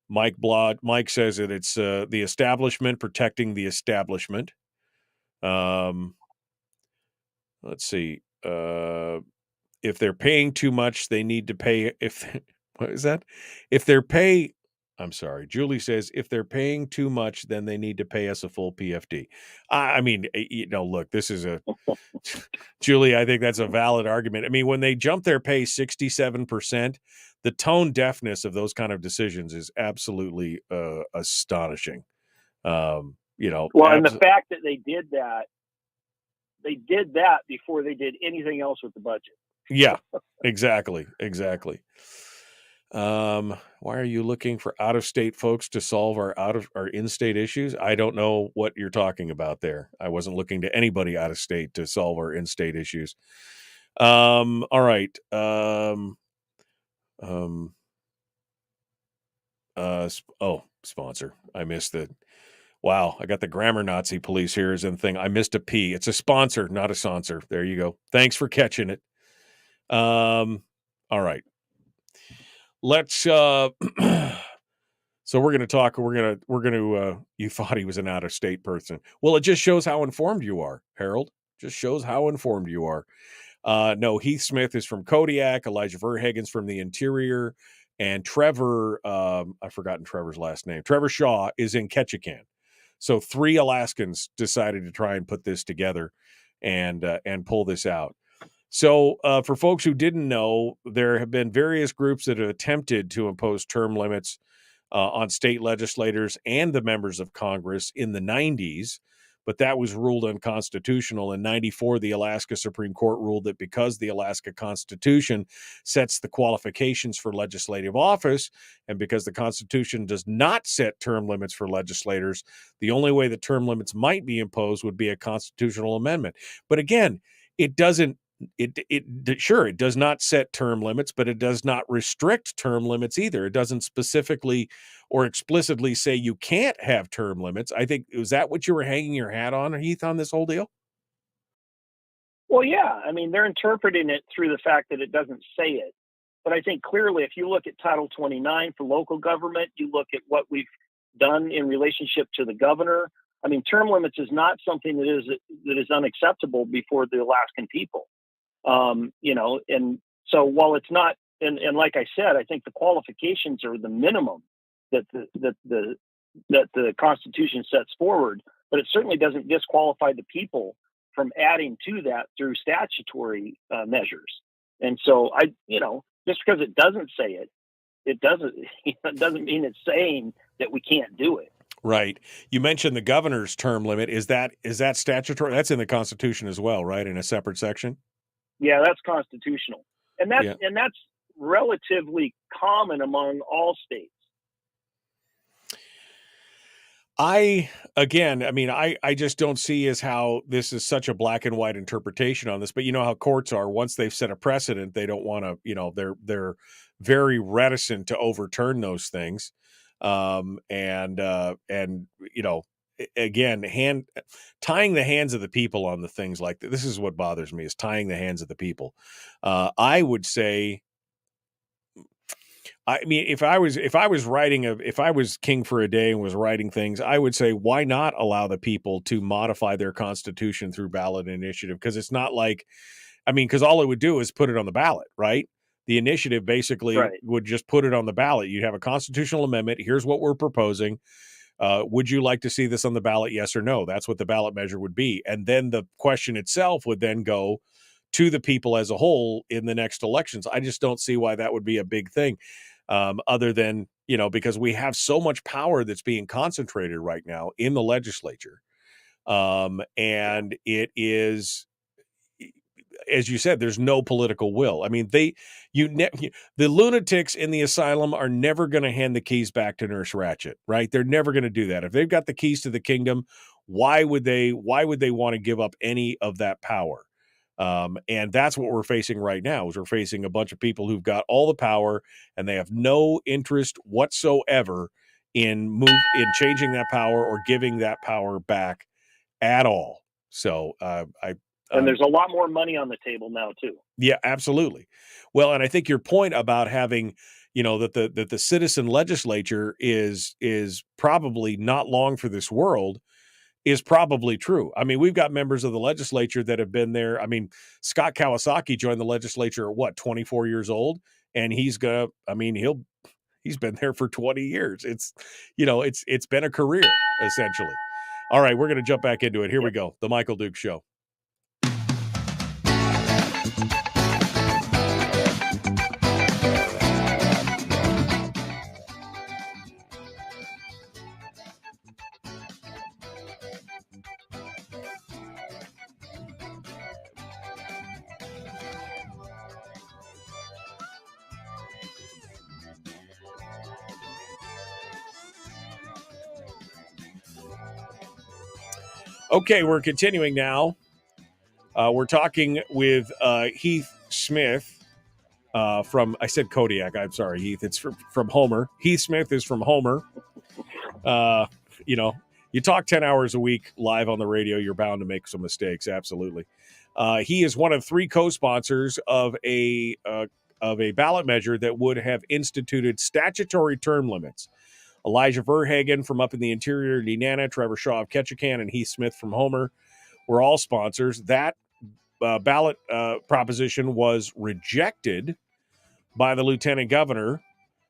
Mike says that it's the establishment protecting the establishment. Let's see. If they're paying too much, they need to pay. What is that? I'm sorry. Julie says if they're paying too much, then they need to pay us a full PFD. I mean, look, this is Julie, I think that's a valid argument. I mean, when they jump their pay 67%, the tone deafness of those kind of decisions is absolutely astonishing. And the fact that they did that before they did anything else with the budget. Yeah, exactly. Why are you looking for out-of-state folks to solve our in-state issues? I don't know what you're talking about there. I wasn't looking to anybody out of state to solve our in-state issues. All right. Sponsor. I missed the. Wow, I got the grammar Nazi police here as in thing. I missed a P. It's a sponsor, not a sponsor. There you go. Thanks for catching it. All right. Let's so we're going to talk, you thought he was an out-of-state person. Well, it just shows how informed you are, Harold. Just shows how informed you are. No, Heath Smith is from Kodiak, Elijah Verhagen's from the interior, and Trevor, I've forgotten Trevor's last name. Trevor Shaw is in Ketchikan. So 3 Alaskans decided to try and put this together and pull this out. So for folks who didn't know, there have been various groups that have attempted to impose term limits on state legislators and the members of Congress in the 90s, but that was ruled unconstitutional. In 94, the Alaska Supreme Court ruled that because the Alaska Constitution sets the qualifications for legislative office, and because the Constitution does not set term limits for legislators, the only way that term limits might be imposed would be a constitutional amendment. But again, it doesn't. It does not set term limits, but it does not restrict term limits either. It doesn't specifically or explicitly say you can't have term limits. I think, was that what you were hanging your hat on, Heath, on this whole deal? Well, yeah. I mean, they're interpreting it through the fact that it doesn't say it. But I think clearly, if you look at Title 29 for local government, you look at what we've done in relationship to the governor. I mean, term limits is not something that is unacceptable before the Alaskan people. And so while it's not, and like I said, I think the qualifications are the minimum that the Constitution sets forward, but it certainly doesn't disqualify the people from adding to that through statutory measures. And so just because it doesn't say it, it doesn't mean it's saying that we can't do it. Right. You mentioned the governor's term limit. Is that statutory? That's in the Constitution as well, right? In a separate section? Yeah, that's constitutional. And that's relatively common among all states. I just don't see as how this is such a black and white interpretation on this, but you know how courts are. Once they've set a precedent, they don't want to, they're very reticent to overturn those things. Again, tying the hands of the people on the things like this is what bothers me, is tying the hands of the people. I would say, I mean, if I was king for a day and was writing things, I would say, why not allow the people to modify their constitution through ballot initiative? Because it's not like, because all it would do is put it on the ballot, right? The initiative basically would just put it on the ballot. You'd have a constitutional amendment. Here's what we're proposing. Would you like to see this on the ballot? Yes or no? That's what the ballot measure would be. And then the question itself would then go to the people as a whole in the next elections. I just don't see why that would be a big thing, other than, because we have so much power that's being concentrated right now in the legislature. And it is, as you said, there's no political will. I mean, the lunatics in the asylum are never going to hand the keys back to Nurse Ratched, right? They're never going to do that. If they've got the keys to the kingdom, Why would they want to give up any of that power? And that's what we're facing right now. Is we're facing a bunch of people who've got all the power and they have no interest whatsoever in changing that power or giving that power back at all. So and there's a lot more money on the table now too. Yeah, absolutely. Well, and I think your point about having, that the citizen legislature is probably not long for this world is probably true. I mean, we've got members of the legislature that have been there. I mean, Scott Kawasaki joined the legislature at what, 24 years old, and he's been there for 20 years. It's been a career essentially. All right, we're going to jump back into it. Here we go. The Michael Duke Show. Okay, we're continuing now. We're talking with Heath Smith from, I said Kodiak. I'm sorry, Heath. It's from Homer. Heath Smith is from Homer. You talk 10 hours a week live on the radio, you're bound to make some mistakes. Absolutely. He is one of 3 co-sponsors of a ballot measure that would have instituted statutory term limits. Elijah Verhagen from up in the interior, Nenana, Trevor Shaw of Ketchikan, and Heath Smith from Homer were all sponsors. That ballot proposition was rejected by the lieutenant governor,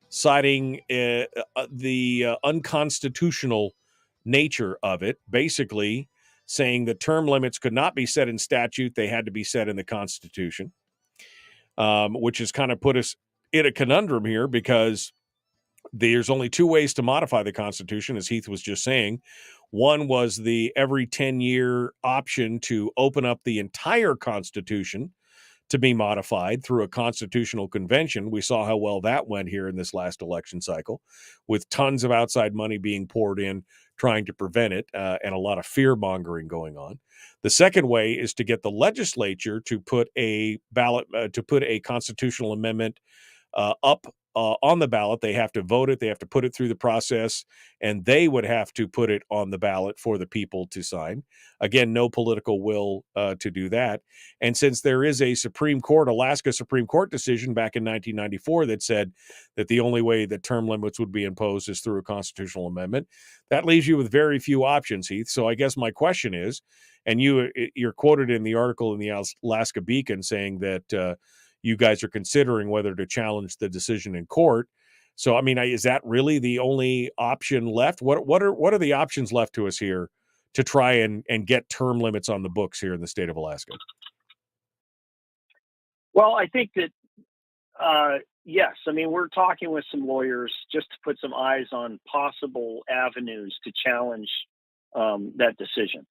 citing the unconstitutional nature of it, basically saying that term limits could not be set in statute. They had to be set in the Constitution, which has kind of put us in a conundrum here because there's only 2 ways to modify the Constitution, as Heath was just saying. One was the every 10-year option to open up the entire Constitution to be modified through a constitutional convention. We saw how well that went here in this last election cycle, with tons of outside money being poured in trying to prevent it, and a lot of fear-mongering going on. The second way is to get the legislature to put a ballot, to put a constitutional amendment up on the ballot. They have to vote it. They have to put it through the process, and they would have to put it on the ballot for the people to sign. Again, no political will to do that. And since there is a Alaska Supreme Court decision back in 1994 that said that the only way that term limits would be imposed is through a constitutional amendment, that leaves you with very few options, Heath. So I guess my question is, and you're quoted in the article in the Alaska Beacon saying that you guys are considering whether to challenge the decision in court. So, I mean, is that really the only option left? What are the options left to us here to try and get term limits on the books here in the state of Alaska? Well, I think that, yes. I mean, we're talking with some lawyers just to put some eyes on possible avenues to challenge that decision.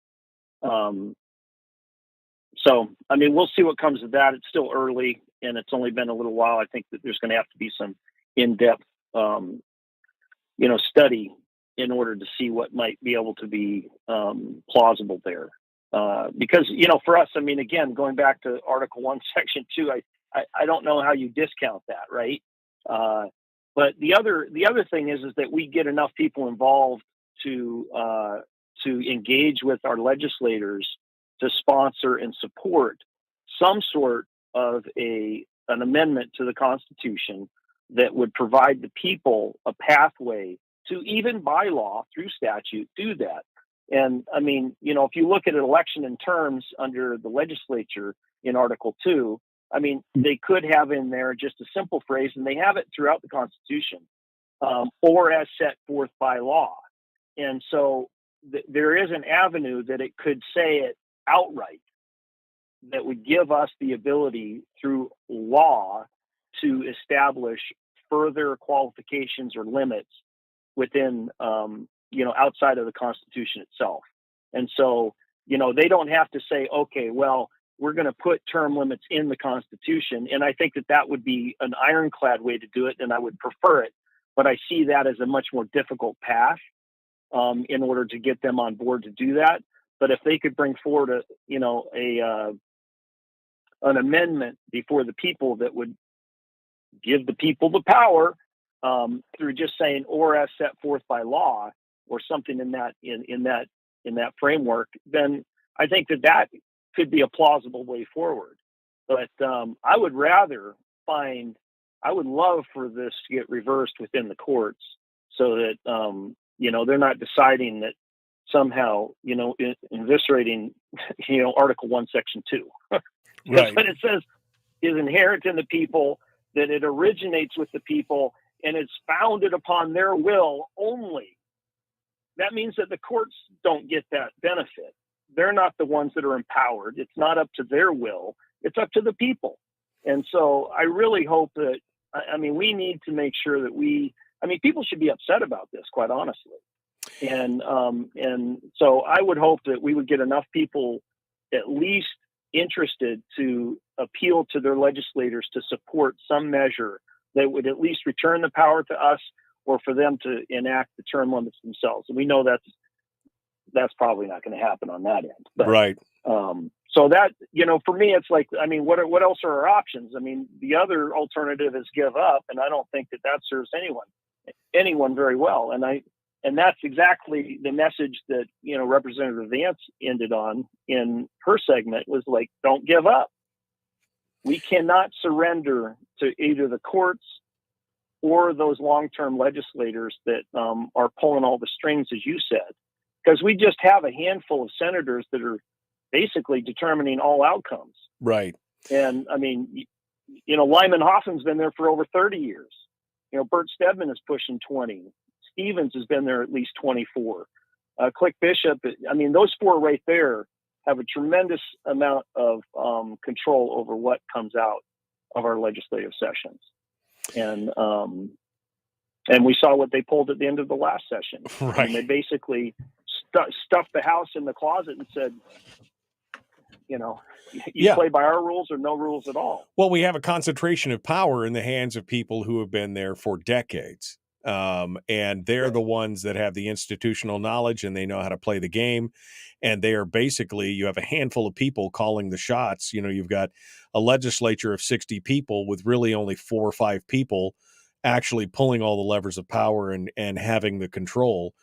So, I mean, we'll see what comes of that. It's still early, and it's only been a little while. I think that there's going to have to be some in-depth, study in order to see what might be able to be plausible there. Because, for us, I mean, again, going back to Article 1, Section 2, I don't know how you discount that, right? But the other thing is that we get enough people involved to engage with our legislators to sponsor and support some sort of an amendment to the Constitution that would provide the people a pathway to, even by law through statute, do that. And I mean, if you look at an election in terms under the legislature in Article 2, I mean, they could have in there just a simple phrase, and they have it throughout the Constitution, or as set forth by law. And so there is an avenue that it could say it outright that would give us the ability through law to establish further qualifications or limits within, outside of the Constitution itself. And so, they don't have to say, okay, well, we're going to put term limits in the Constitution. And I think that would be an ironclad way to do it, and I would prefer it. But I see that as a much more difficult path. in order to get them on board to do that. But if they could bring forward an amendment before the people that would give the people the power through just saying or as set forth by law or something in that framework, then I think that could be a plausible way forward. But I would love for this to get reversed within the courts so that they're not deciding that somehow eviscerating Article 1 Section 2. Right. When it says is inherent in the people, that it originates with the people and it's founded upon their will only. That means that the courts don't get that benefit. They're not the ones that are empowered. It's not up to their will. It's up to the people. And so I really hope that, we need to make sure that people should be upset about this, quite honestly. And so I would hope that we would get enough people at least interested to appeal to their legislators to support some measure that would at least return the power to us or for them to enact the term limits themselves. And we know that's probably not going to happen on that end. But, right. So that, for me, it's like, what else are our options? The other alternative is give up. And I don't think that serves anyone very well. And that's exactly the message that, Representative Vance ended on in her segment was like, don't give up. We cannot surrender to either the courts or those long-term legislators that are pulling all the strings, as you said, because we just have a handful of senators that are basically determining all outcomes. Right. And Lyman Hoffman's been there for over 30 years. Bert Stedman is pushing 20. Stevens has been there at least 24. Click Bishop, those four right there have a tremendous amount of control over what comes out of our legislative sessions. And we saw what they pulled at the end of the last session. Right. They basically stuffed the House in the closet and said, you play by our rules or no rules at all. Well, we have a concentration of power in the hands of people who have been there for decades. And they're the ones that have the institutional knowledge and they know how to play the game. And they are basically, you have a handful of people calling the shots. You've got a legislature of 60 people with really only 4 or 5 people actually pulling all the levers of power and having the control.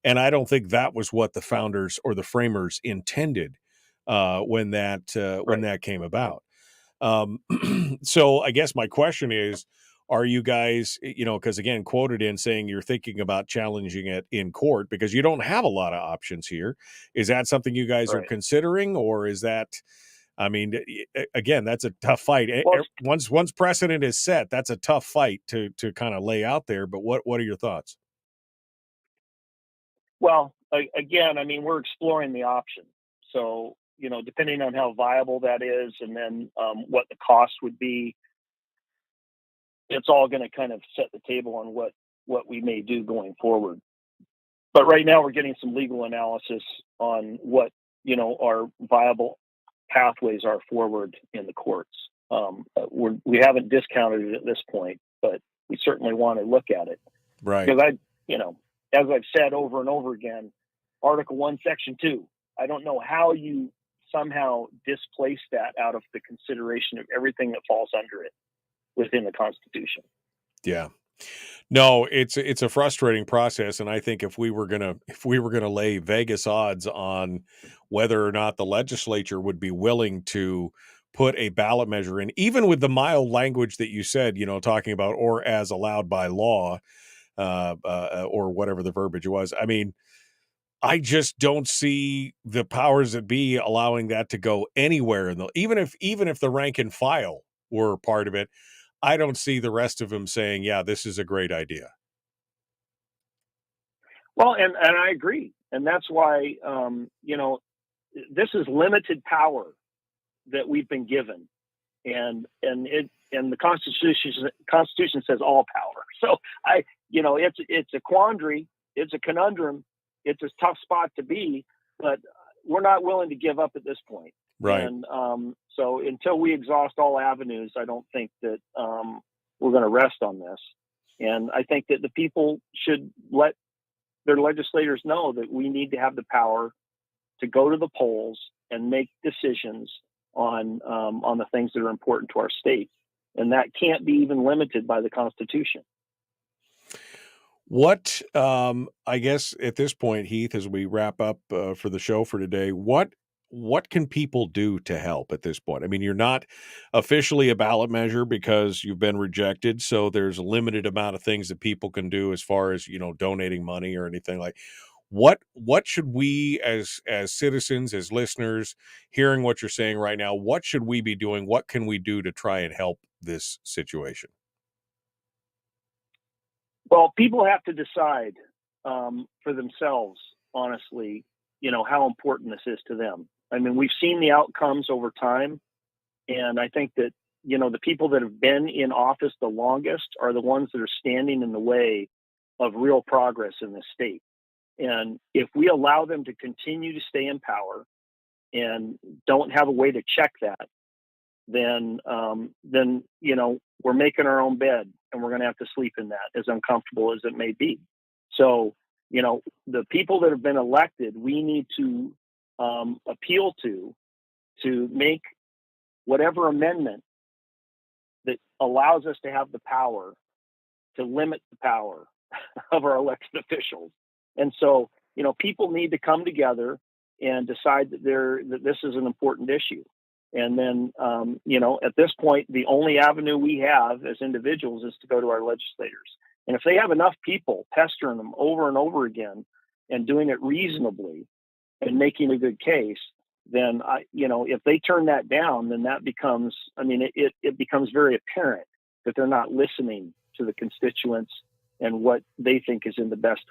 And I don't think that was what the founders or the framers intended when that came about. So I guess my question is, are you guys, because again, quoted in saying you're thinking about challenging it in court because you don't have a lot of options here. Is that something you guys are considering, or is that, again, that's a tough fight. Well, Once precedent is set, that's a tough fight to kind of lay out there. But what are your thoughts? Well, again, we're exploring the option. So, depending on how viable that is and then what the cost would be, it's all going to kind of set the table on what we may do going forward. But right now we're getting some legal analysis on what, our viable pathways are forward in the courts. We haven't discounted it at this point, but we certainly want to look at it. Right. Because as I've said over and over again, Article 1, Section 2, I don't know how you somehow displace that out of the consideration of everything that falls under it within the Constitution. Yeah. No, it's a frustrating process, and I think if we were gonna lay Vegas odds on whether or not the legislature would be willing to put a ballot measure in, even with the mild language that you said, talking about or as allowed by law, or whatever the verbiage was. I just don't see the powers that be allowing that to go anywhere. Even if the rank and file were part of it, I don't see the rest of them saying, yeah, this is a great idea. Well, and I agree. And that's why, this is limited power that we've been given. And the Constitution says all power. So it's a quandary. It's a conundrum. It's a tough spot to be, but we're not willing to give up at this point. Right. And so until we exhaust all avenues, I don't think that we're going to rest on this. And I think that the people should let their legislators know that we need to have the power to go to the polls and make decisions on the things that are important to our state, and that can't be even limited by the Constitution. What, I guess at this point, Heath, as we wrap up for the show for today, what can people do to help at this point? I mean, you're not officially a ballot measure because you've been rejected, so there's a limited amount of things that people can do as far as, donating money or anything like. What should we as citizens, as listeners, hearing what you're saying right now, what should we be doing? What can we do to try and help this situation? Well, people have to decide for themselves, honestly, how important this is to them. I mean, we've seen the outcomes over time, and I think that, the people that have been in office the longest are the ones that are standing in the way of real progress in this state. And if we allow them to continue to stay in power and don't have a way to check that, then we're making our own bed, and we're going to have to sleep in that, as uncomfortable as it may be. So, the people that have been elected, we need to appeal to make whatever amendment that allows us to have the power to limit the power of our elected officials. And so, people need to come together and decide that this is an important issue. And then, at this point, the only avenue we have as individuals is to go to our legislators. And if they have enough people pestering them over and over again and doing it reasonably and making a good case, then, if they turn that down, then that becomes, it becomes very apparent that they're not listening to the constituents and what they think is in the best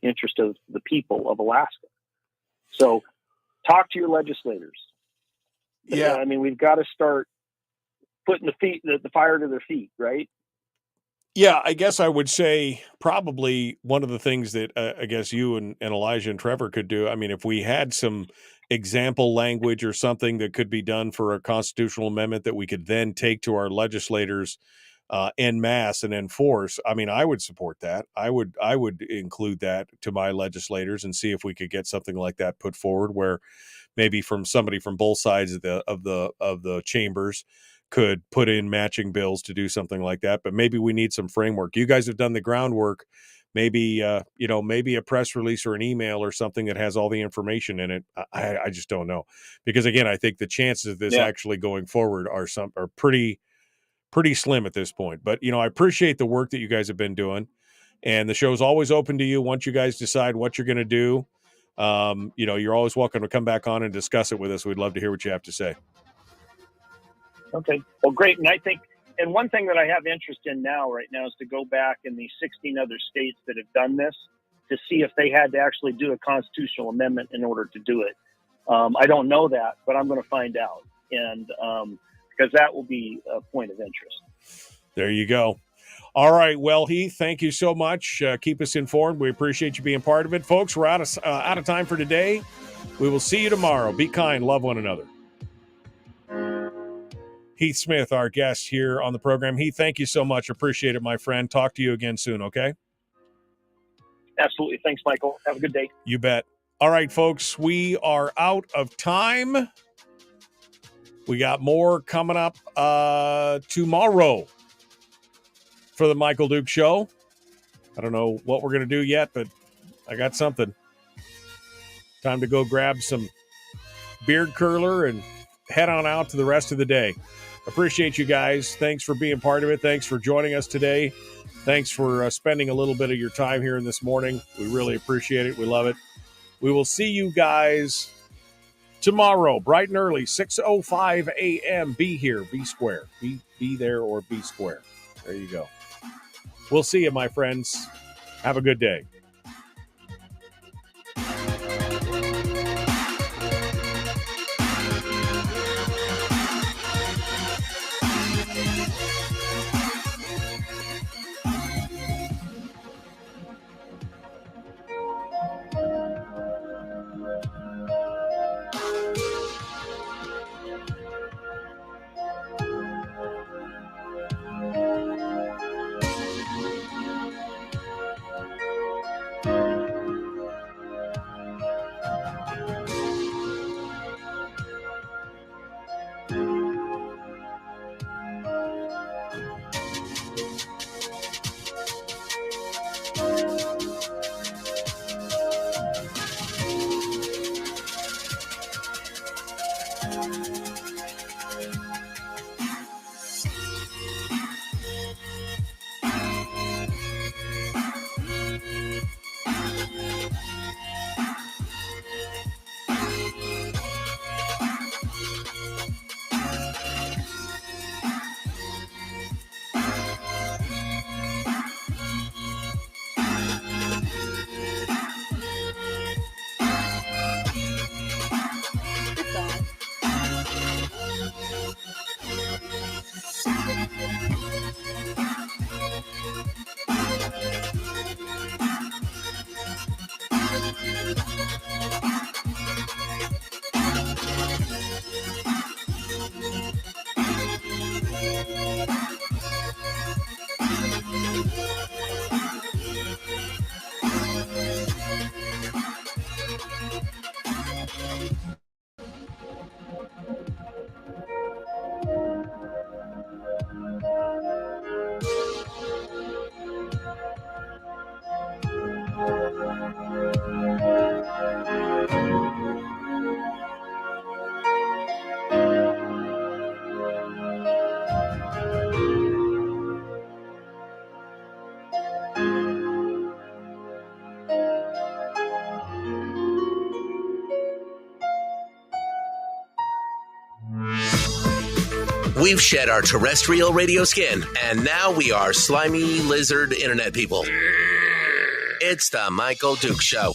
interest of the people of Alaska. So talk to your legislators. Yeah. I mean, we've got to start putting the fire to their feet, right? Yeah, I guess I would say probably one of the things that I guess you and Elijah and Trevor could do. I mean, if we had some example language or something that could be done for a constitutional amendment that we could then take to our legislators en masse and enforce, I mean, I would support that. I would include that to my legislators and see if we could get something like that put forward, where maybe from somebody from both sides of the chambers could put in matching bills to do something like that. But maybe we need some framework. You guys have done the groundwork. Maybe maybe a press release or an email or something that has all the information in it. I just don't know, because again, I think the chances of this actually going forward are pretty slim at this point. But I appreciate the work that you guys have been doing, and the show's always open to you. Once you guys decide what you're going to do, you're always welcome to come back on and discuss it with us. We'd love to hear what you have to say. Okay. Well, great. And I think, and one thing that I have interest in right now is to go back in the 16 other states that have done this to see if they had to actually do a constitutional amendment in order to do it. I don't know that, but I'm going to find out. And because that will be a point of interest. There you go. All right. Well, Heath, thank you so much. Keep us informed. We appreciate you being part of it. Folks, we're out of time for today. We will see you tomorrow. Be kind. Love one another. Heath Smith, our guest here on the program. Heath, thank you so much. Appreciate it, my friend. Talk to you again soon, okay? Absolutely. Thanks, Michael. Have a good day. You bet. All right, folks, we are out of time. We got more coming up tomorrow for the Michael Duke Show. I don't know what we're going to do yet, but I got something. Time to go grab some beard curler and head on out to the rest of the day. Appreciate you guys. Thanks for being part of it. Thanks for joining us today. Thanks for spending a little bit of your time here in this morning. We really appreciate it. We love it. We will see you guys tomorrow, bright and early, 6:05 a.m. Be here, be square. Be there or be square. There you go. We'll see you, my friends. Have a good day. We've shed our terrestrial radio skin, and now we are slimy lizard internet people. It's the Michael Duke Show.